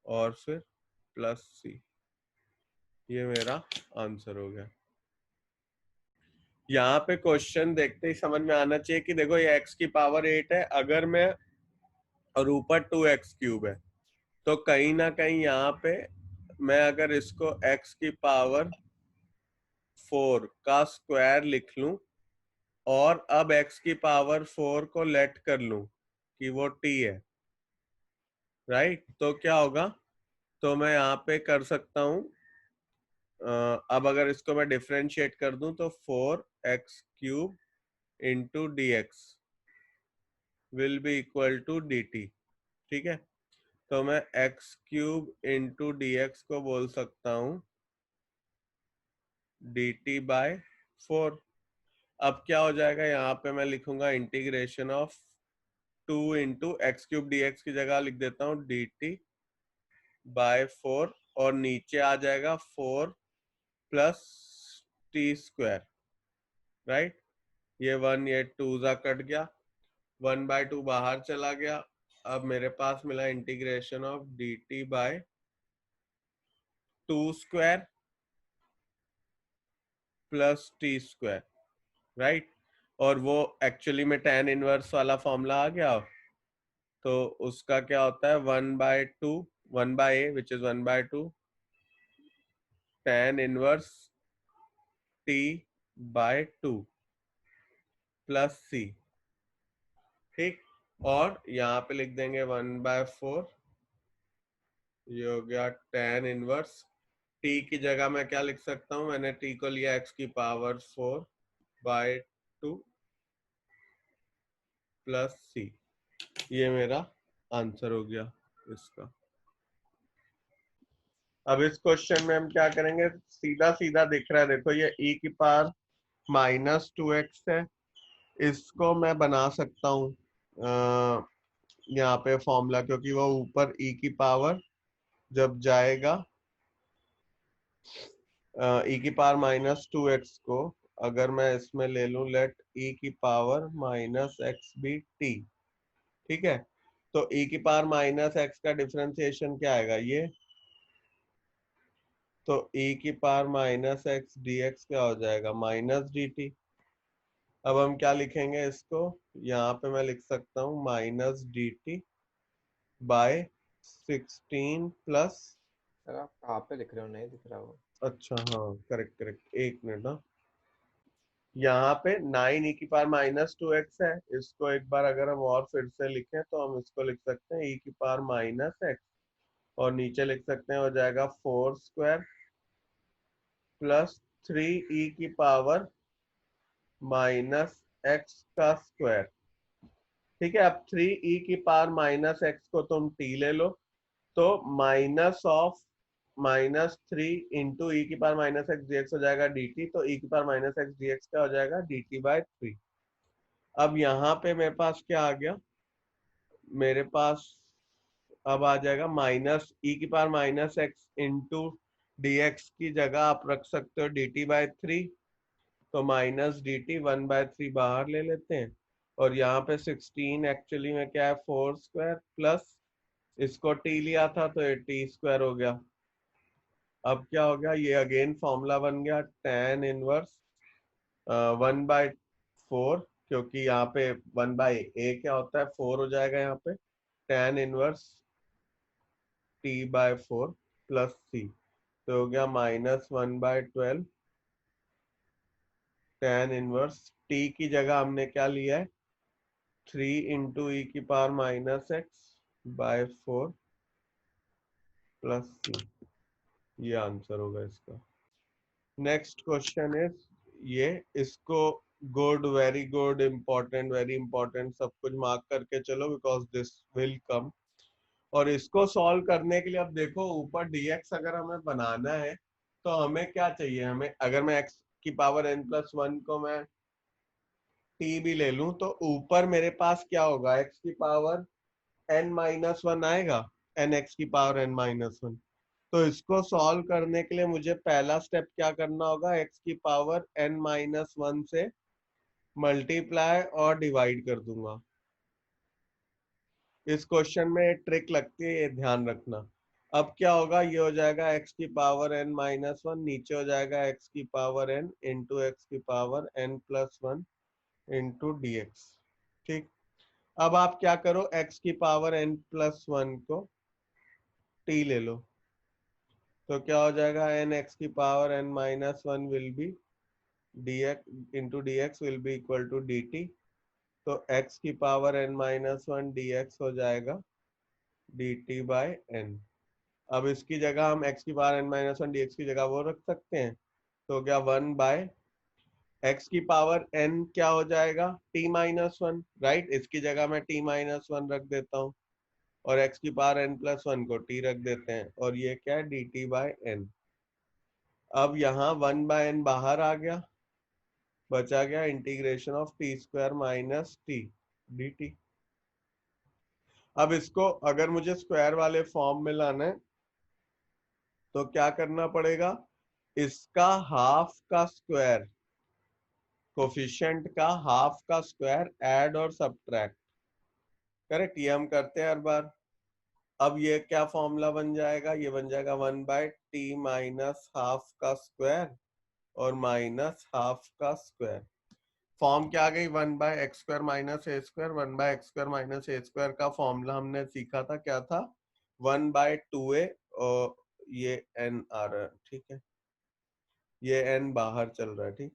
और फिर प्लस c। ये मेरा आंसर हो गया। यहाँ पे क्वेश्चन देखते ही समझ में आना चाहिए कि देखो ये x की पावर 8 है, अगर मैं, और ऊपर 2x³ है, तो कहीं ना कहीं यहाँ पे मैं अगर इसको x की पावर 4 का स्क्वायर लिख लूं, और अब x की पावर 4 को लेट कर लूं कि वो t है, राइट। तो क्या होगा, तो मैं यहाँ पे कर सकता हूं, अब अगर इसको मैं डिफरेंशिएट कर दूं तो 4x³ into dx will be equal to dt, ठीक है। तो मैं x³ इंटू dx को बोल सकता हूं dt/4। अब क्या हो जाएगा, यहाँ पे मैं लिखूंगा integration of 2 into x³ dx की जगह लिख देता हूँ dt/4, और नीचे आ जाएगा 4 प्लस t², राइट। ये 1 ये 2 जा कट गया, 1/2 बाहर चला गया। अब मेरे पास मिला integration of dt/2² plus t², right. और वो एक्चुअली में tan इनवर्स वाला फॉर्मूला आ गया। तो उसका क्या होता है, 1/2 1/a which is 1/2 tan inverse t/2 plus c, ठीक। और यहाँ पे लिख देंगे 1/4, ये हो गया tan इनवर्स t की जगह मैं क्या लिख सकता हूँ, मैंने t को लिया x की पावर 4/2 प्लस c। ये मेरा आंसर हो गया इसका। अब इस क्वेश्चन में हम क्या करेंगे, सीधा सीधा दिख रहा है, देखो ये e की पावर -2x है, इसको मैं बना सकता हूँ यहाँ पे फॉर्मूला, क्योंकि वो ऊपर e की पावर जब जाएगा e की पावर -2x को अगर मैं इसमें ले लूं, लेट e की पावर -x बी t, ठीक है, तो e की पावर -x का डिफरेंशिएशन क्या आएगा, ये, तो e की पावर -x dx क्या हो जाएगा, -dt। अब हम क्या लिखेंगे इसको, यहाँ पे मैं लिख सकता हूँ -dt बाय 16 प्लस, सर आप कहाँ पे लिख रहे हो, नहीं दिख रहा वो। अच्छा हाँ करेक्ट करेक्ट, एक मिनट ना, यहाँ पे 9 e की पावर -2x है, इसको एक बार अगर हम और फिर से लिखें तो हम इसको लिख सकते हैं e की पावर -x, और नीचे लिख सकते हैं हो जाएगा 4 स्क्वायर प्लस 3 e की पावर -x का स्क्वायर। ठीक है, अब 3 e की पावर -x को तुम t ले लो, तो -3 इंटू e की पावर -x dx हो जाएगा dt, तो e की पावर -x dx क्या हो जाएगा, dt/3। अब यहाँ पे मेरे पास क्या आ गया, मेरे पास अब आ जाएगा -e की पावर -x इंटू dx की जगह आप रख सकते हो dt/3, तो -dt 1/3 बाहर ले लेते हैं, और यहाँ पे 16 एक्चुअली में क्या है 4 स्क्वायर प्लस इसको t लिया था तो ये t स्क्वायर हो गया। अब क्या हो गया, ये अगेन फॉर्मूला बन गया tan इनवर्स 1/4, क्योंकि यहाँ पे 1/a क्या होता है 4 हो जाएगा, यहाँ पे tan inverse t/4 plus c, तो हो गया -1/12 tan इनवर्स t की जगह हमने क्या लिया है 3 इंटू e की पावर -x/4 प्लस c, ये आंसर होगा इसका। नेक्स्ट क्वेश्चन इज ये, इसको good, very good, important, very important सब कुछ मार्क करके चलो, बिकॉज दिस विल कम। और इसको सॉल्व करने के लिए अब देखो ऊपर dx अगर हमें बनाना है तो हमें क्या चाहिए, हमें अगर मैं x की पावर n+1 को मैं t भी ले लूं तो ऊपर मेरे पास क्या होगा, x की पावर n-1 आएगा, nx की पावर n-1। तो इसको सॉल्व करने के लिए मुझे पहला स्टेप क्या करना होगा, x की पावर n-1 से मल्टीप्लाई और डिवाइड कर दूंगा। इस क्वेश्चन में ट्रिक लगती है, ये ध्यान रखना। अब क्या होगा, ये हो जाएगा x की पावर n-1, नीचे हो जाएगा x की पावर n इंटू एक्स की पावर n+1 इंटू dx। ठीक, अब आप क्या करो, x की पावर n+1 को t ले लो, तो क्या हो जाएगा, n(x की power n-1 will be dx into dx will be equal to dt, तो x की पावर n-1 dx हो जाएगा dt/n। अब इसकी जगह हम x की पावर n-1 dx की जगह वो रख सकते हैं, तो क्या 1/, x की पावर n क्या हो जाएगा t-1, राइट, इसकी जगह मैं t-1 रख देता हूँ, और x की पावर n+1 को t रख देते हैं, और ये क्या है dt/n। अब यहाँ 1/n बाहर आ गया, बचा गया integration of t square minus t dt। अब इसको अगर मुझे स्क्वायर वाले फॉर्म में लाना है तो क्या करना पड़ेगा, इसका हाफ का स्क्वायर, कोफिशिएंट का हाफ का स्क्वायर ऐड और सब्ट्रैक्ट, करेक्ट, ये हम करते हैं हर बार। अब ये क्या फॉर्मूला बन जाएगा, ये बन जाएगा 1/t माइनस हाफ का स्क्वायर और माइनस हाफ का स्क्वायर। फॉर्म क्या आ गई, 1/x² minus a², 1/x² minus a² का फॉर्मूला हमने सीखा था, क्या था 1/2a, और ये n आ रहा है, ठीक है, ये n बाहर चल रहा है, ठीक,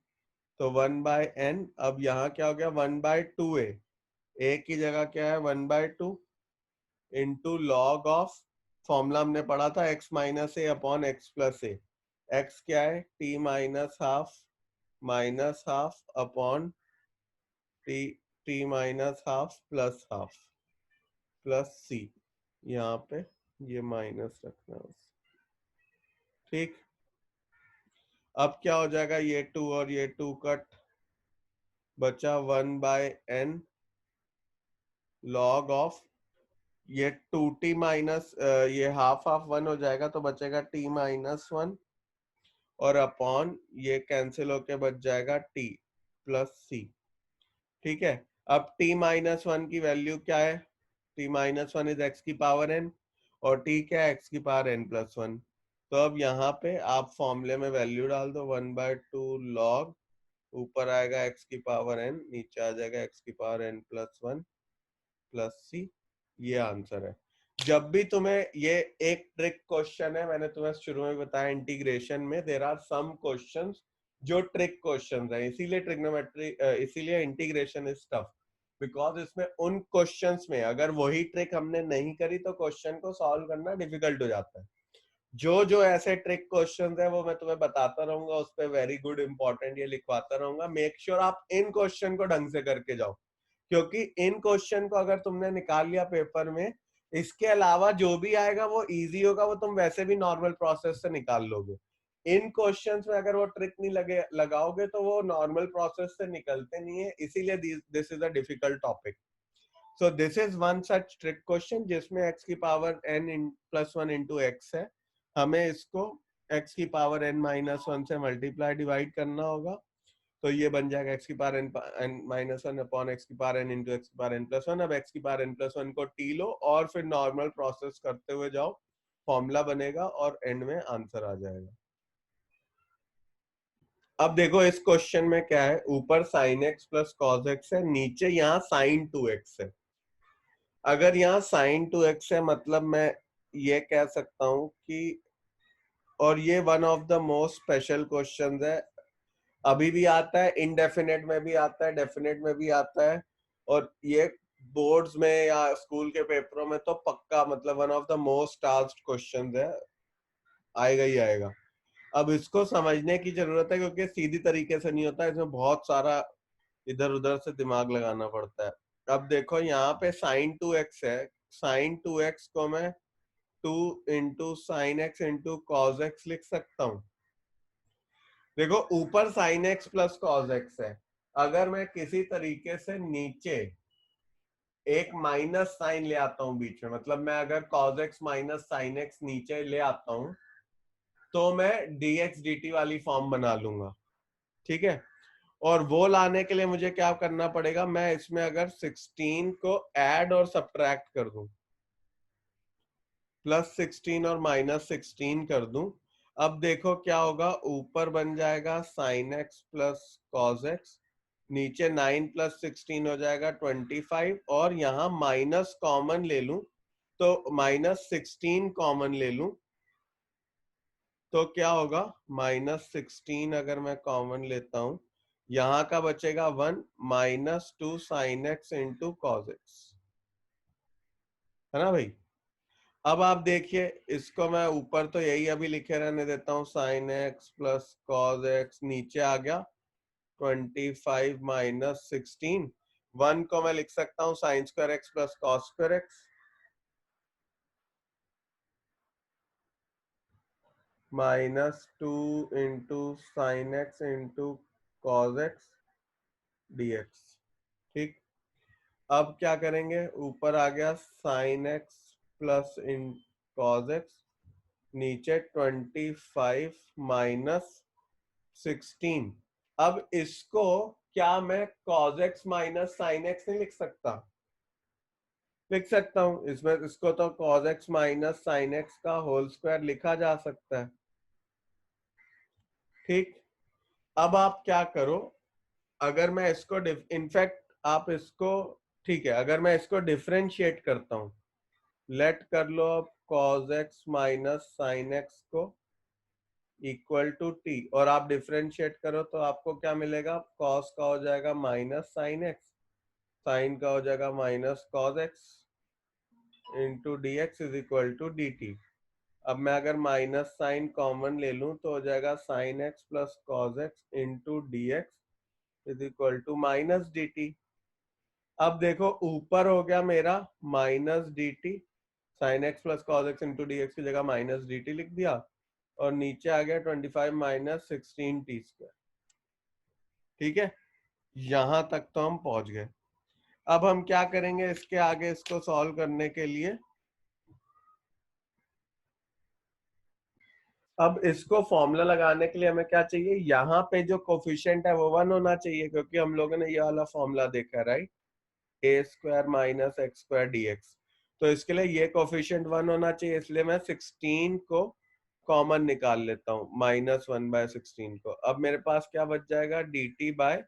तो 1/n। अब यहाँ क्या हो गया 1/2a, a की जगह क्या है 1/2 इंटू लॉग ऑफ, फॉर्मूला हमने पढ़ा था x minus a upon x plus a, x क्या है, t minus half upon t minus half plus c, यहाँ पे ये माइनस रखना है। ठीक, अब क्या हो जाएगा, ये 2 और ये 2 कट, बचा 1/n log ऑफ ये 2t माइनस ये हाफ 1 हो जाएगा तो बचेगा t माइनस 1 और अपॉन ये कैंसिल होके बच जाएगा t प्लस c। ठीक है, अब t माइनस 1 की वैल्यू क्या है, t माइनस 1 इज x की पावर n और t क्या है, x की पावर n प्लस 1। तो अब यहाँ पे आप फॉर्मूले में वैल्यू डाल दो, 1/2 log, ऊपर आएगा x की पावर n, नीचे आ जाएगा x की power n plus 1 plus c। ये आंसर है। जब भी तुम्हें ये एक ट्रिक क्वेश्चन है, मैंने तुम्हें शुरू में बताया इंटीग्रेशन में देयर आर सम क्वेश्चंस जो ट्रिक क्वेश्चंस है, इसीलिए ट्रिग्नोमेट्री इसीलिए इंटीग्रेशन इज टफ, बिकॉज इसमें उन क्वेश्चंस में अगर वही ट्रिक हमने नहीं करी तो क्वेश्चन को सॉल्व करना डिफिकल्ट हो जाता है। जो जो ऐसे ट्रिक क्वेश्चंस है वो मैं तुम्हें बताता रहूंगा, उस पर वेरी गुड इंपॉर्टेंट ये लिखवाता रहूंगा। मेक श्योर आप इन क्वेश्चन को ढंग से करके जाओ, क्योंकि इन क्वेश्चन को अगर तुमने निकाल लिया पेपर में, इसके अलावा जो भी आएगा वो इजी होगा, वो तुम वैसे भी नॉर्मल प्रोसेस से निकाल लोगे। इन क्वेश्चंस में अगर वो ट्रिक नहीं लगाओगे तो वो नॉर्मल प्रोसेस से निकलते नहीं है, इसीलिए this is a difficult topic. So this is one such trick question जिसमें x की power n plus 1 into x है, हमें इसको x की पावर n माइनस 1 से मल्टीप्लाई डिवाइड करना होगा, तो ये बन जाएगा x की power n minus 1 upon x की पावर n इंटू x की पावर n प्लस 1। अब x की पावर n प्लस 1 को t लो और फिर नॉर्मल प्रोसेस करते हुए जाओ, फॉर्मूला बनेगा और एंड में आंसर आ जाएगा। अब देखो इस क्वेश्चन में क्या है, ऊपर sin x plus cos x है, नीचे यहाँ sin 2x है। अगर यहाँ sin 2x है मतलब मैं ये कह सकता हूं कि, और ये one of the most special questions है, अभी भी आता है, इनडेफिनेट में भी आता है, डेफिनेट में भी आता है, और ये बोर्ड्स में या स्कूल के पेपरों में तो पक्का, मतलब one of the most asked questions है, आएगा ही आएगा। अब इसको समझने की जरूरत है क्योंकि सीधी तरीके से नहीं होता, इसमें बहुत सारा इधर उधर से दिमाग लगाना पड़ता है। अब देखो यहाँ पे sin 2x है, sin 2x को मैं 2 into sine x into cos x लिख सकता हूँ। देखो ऊपर sin x plus cos x है, अगर मैं किसी तरीके से नीचे एक माइनस साइन ले आता हूं बीच में, मतलब मैं अगर cos x minus sine x नीचे ले आता हूं तो मैं dx dt वाली फॉर्म बना लूंगा। ठीक है, और वो लाने के लिए मुझे क्या करना पड़ेगा, मैं इसमें अगर 16 को ऐड और सब्ट्रैक्ट कर दूं, प्लस 16 और माइनस 16 कर दूं, अब देखो क्या होगा, ऊपर बन जाएगा sine x plus cos x, नीचे 9 प्लस 16 हो जाएगा 25, और यहाँ माइनस कॉमन ले लूं तो माइनस 16 कॉमन ले लूं तो क्या होगा, माइनस 16 अगर मैं कॉमन लेता हूं, यहाँ का बचेगा 1 minus 2 sine x into cos x, है ना भाई। अब आप देखिए इसको मैं ऊपर तो यही अभी लिखे रहने देता हूँ, sign x plus cos x, नीचे आ गया 25 माइनस 16, 1 को मैं लिख सकता हूँ sine square x plus cos square x, minus 2 into sine x into cos x dx। ठीक, अब क्या करेंगे, ऊपर आ गया साइन एक्स प्लस इन कॉस एक्स, नीचे 25 माइनस 16। अब इसको क्या मैं cos x minus sine x नहीं लिख सकता, लिख सकता हूं इसमें, इसको तो cos x minus sine x का होल स्क्वायर लिखा जा सकता है। ठीक, अब आप क्या करो, अगर मैं इसको इनफैक्ट आप इसको, ठीक है, अगर मैं इसको डिफरेंशिएट करता हूं, लेट कर लो अब cos x minus sine x को इक्वल टू टी, और आप डिफरेंशिएट करो तो आपको क्या मिलेगा, cos का हो जाएगा माइनस साइन एक्स, साइन का हो जाएगा minus cos x into d x is equal to d t. अब मैं अगर माइनस साइन कॉमन ले लूं तो हो जाएगा sine x plus cos x into d x is equal to minus d t. अब देखो ऊपर हो गया मेरा minus d t, sine x plus cos x into d x की जगह माइनस डी टी लिख दिया, और नीचे आ गया 25 माइनस 16 टी स्क्वायर। ठीक है, यहां तक तो हम पहुंच गए। अब हम क्या करेंगे इसके आगे, इसको सॉल्व करने के लिए अब इसको फॉर्मूला लगाने के लिए हमें क्या चाहिए, यहाँ पे जो कोफिशिएंट है वो 1 होना चाहिए, क्योंकि हम लोगों ने ये वाला फॉर्मूला देखा, right, a square minus x square d x. तो इसके लिए ये कोफिशिएंट 1 होना चाहिए, इसलिए मैं 16 को कॉमन निकाल लेता हूँ, -1/16 को। अब मेरे पास क्या बच जाएगा, डी टी बाय,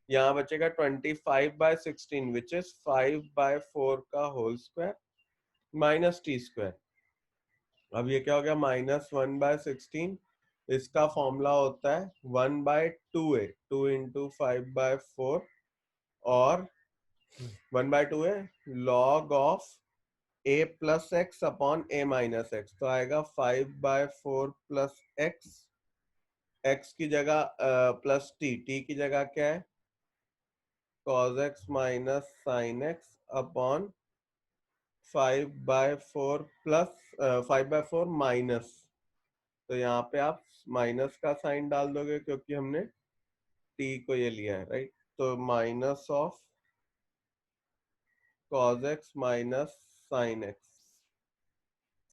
यहाँ बचेगा 25/16 विच इज 5/4 का whole square minus t square. अब ये क्या हो गया, -1/16, इसका फॉर्मूला होता है 1/2a, 2 इंटू 5/4, और 1/2a log of a plus x upon a minus x, तो आएगा 5/4 प्लस एक्स, एक्स की जगह प्लस टी, टी की जगह क्या है cos x minus sine x upon 5/4 plus 5/4 minus, तो यहाँ पे आप माइनस का साइन डाल दोगे क्योंकि हमने टी को ये लिया है, राइट। तो minus of cos x minus sine x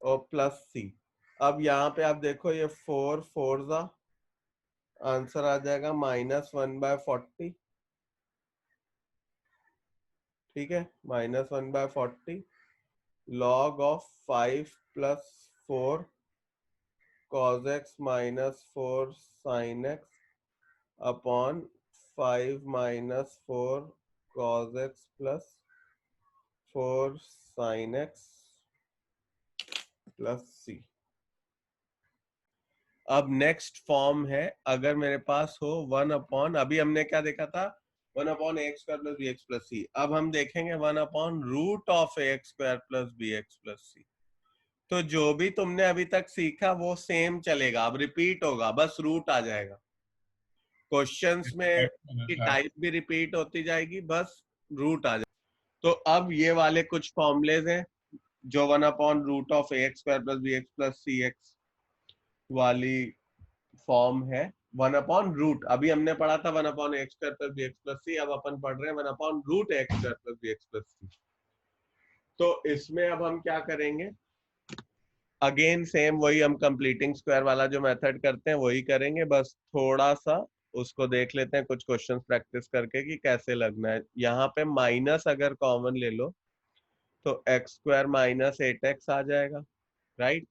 और प्लस सी। अब यहाँ पे आप देखो ये 4 4 जा, आंसर आ जाएगा -1/40। ठीक है, -1/40 log of 5 plus 4 cos x minus 4 sin x upon 5 minus 4 cos x plus 4 sin x plus c. अब नेक्स्ट फॉर्म है, अगर मेरे पास हो 1 अपॉन, अभी हमने क्या देखा था, 1 upon a square plus b x plus c. अब हम देखेंगे 1 upon root of a square plus b x plus c. तो जो भी तुमने अभी तक सीखा वो सेम चलेगा, अब रिपीट होगा, बस रूट आ जाएगा। क्वेश्चंस में की टाइप भी रिपीट होती जाएगी, बस रूट आ जाएगा। तो अब ये वाले कुछ फॉर्मूलेज हैं जो 1 upon root of a square plus b x plus c x वाली फॉर्म है। 1 अपॉन रूट, अभी हमने पढ़ा था 1 upon x square plus b x plus c, अब अपन पढ़ रहे हैं 1 upon root x square plus b x plus c. तो इसमें अब हम क्या करेंगे, अगेन सेम वही, हम कंप्लीटिंग स्क्वायर वाला जो मेथड करते हैं वही करेंगे, बस थोड़ा सा उसको देख लेते हैं कुछ क्वेश्चंस प्रैक्टिस करके कि कैसे लगना है। यहाँ पे माइनस अगर कॉमन ले लो तो एक्स स्क्वायर माइनस 8x आ जाएगा, राइट।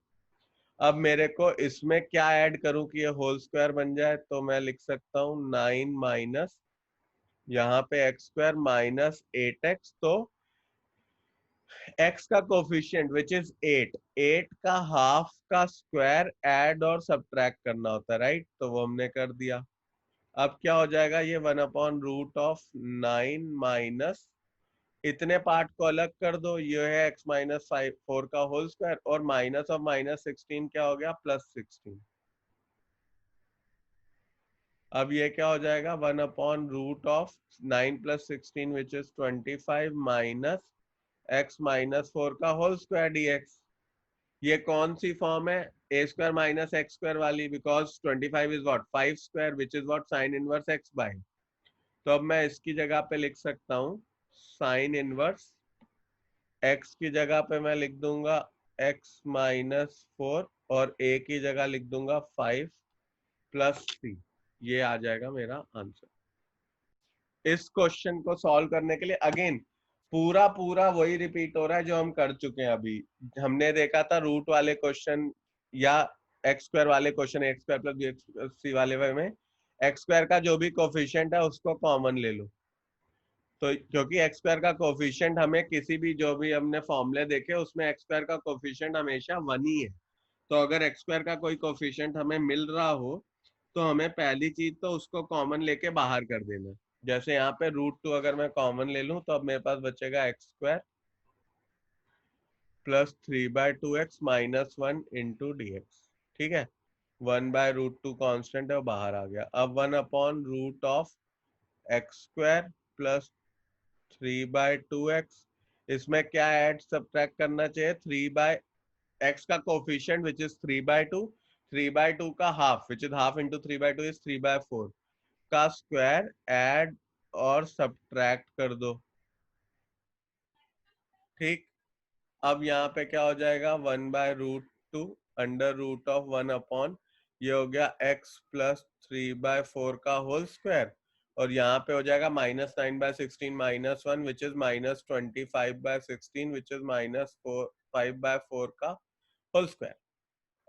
अब मेरे को इसमें क्या ऐड करूं कि ये होल स्क्वायर बन जाए, तो मैं लिख सकता हूं 9 माइनस यहाँ पे एक्स स्क्वायर माइनस 8x, तो x का कोफिशिएंट विच इज 8, 8 का हाफ का स्क्वायर ऐड और सब्ट्रैक्ट करना होता है, राइट, तो वो हमने कर दिया। अब क्या हो जाएगा, ये 1 अपॉन रूट ऑफ 9 माइनस, इतने पार्ट को अलग कर दो, ये है x माइनस 4 का होल स्क्वायर, और माइनस ऑफ -16 क्या हो गया, +16। अब ये क्या हो जाएगा, 1 upon root of 9 + 16 which is 25 minus x minus 4 का होल स्क्वायर dx। ये कौन सी फॉर्म है, a square minus x square वाली, because 25 is what 5 square which is what sine inverse x by. तो अब मैं इसकी जगह पे लिख सकता हूँ साइन इनवर्स x की जगह पे मैं लिख दूंगा x माइनस 4, और a की जगह लिख दूंगा 5 + 3। ये आ जाएगा मेरा आंसर। इस क्वेश्चन को सॉल्व करने के लिए अगेन पूरा पूरा वही रिपीट हो रहा है जो हम कर चुके हैं अभी। हमने देखा था रूट वाले क्वेश्चन या एक्स स्क्वायर वाले question, x square plus b x c वाले वे में एक्स स्क्वायर का जो भी कोफिशिएंट है उसको कॉमन ले लो। तो क्योंकि एक्स स्क्वायर का कोफिशिएंट हमें किसी भी, जो भी हमने फॉर्मूले देखे उसमें एक्स स्क्वायर का कोफिशिएंट हमेशा 1 ही है। तो अगर एक्स स्क्वायर का कोई कोफिशिएंट हमें मिल रहा हो तो हमें पहली चीज तो उसको कॉमन लेके बाहर कर देना। जैसे यहाँ पे √2 अगर मैं कॉमन ले लूं तो अब मेरे पास बचेगा x square plus 3/2x minus 1 into dx। ठीक है, 1/√2 कांस्टेंट है, बाहर आ गया। अब 1/√ऑफ एक्स स्क्वायर प्लस 3/2x, इसमें क्या ऐड सब्ट्रैक्ट करना चाहिए? 3/x का कोफिशिएंट विच इज 3/2, 3/2 का half which is half into 3/2 is 3/4 का स्क्वायर ऐड और सब्ट्रैक्ट कर दो। ठीक, अब यहाँ पे क्या हो जाएगा? 1/√2 अंडर रूट ऑफ 1 ये हो गया x प्लस 3/4 का होल स्क्वायर, और यहाँ पे हो जाएगा -9/16 minus 1 which is -25/16 which is -5/4 का होल स्क्वायर।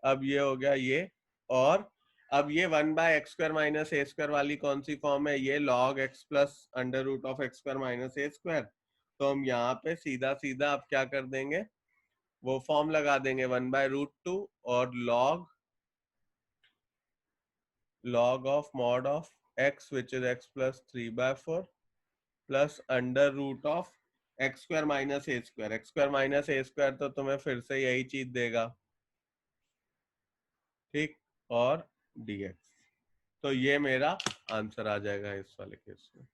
अब ये हो गया ये, और अब ये 1/x square minus a square वाली कौन सी फॉर्म है? ये log x plus under root of x square minus a square. तो हम यहाँ पे सीधा सीधा अब क्या कर देंगे? वो फॉर्म लगा देंगे 1/√2 और log of mod of x which is x plus 3/4 plus under root of x square minus a square. X square minus a square तो तुम्हें फिर से यही चीज देगा। ठीक, और dx। तो ये मेरा आंसर आ जाएगा इस वाले केस में।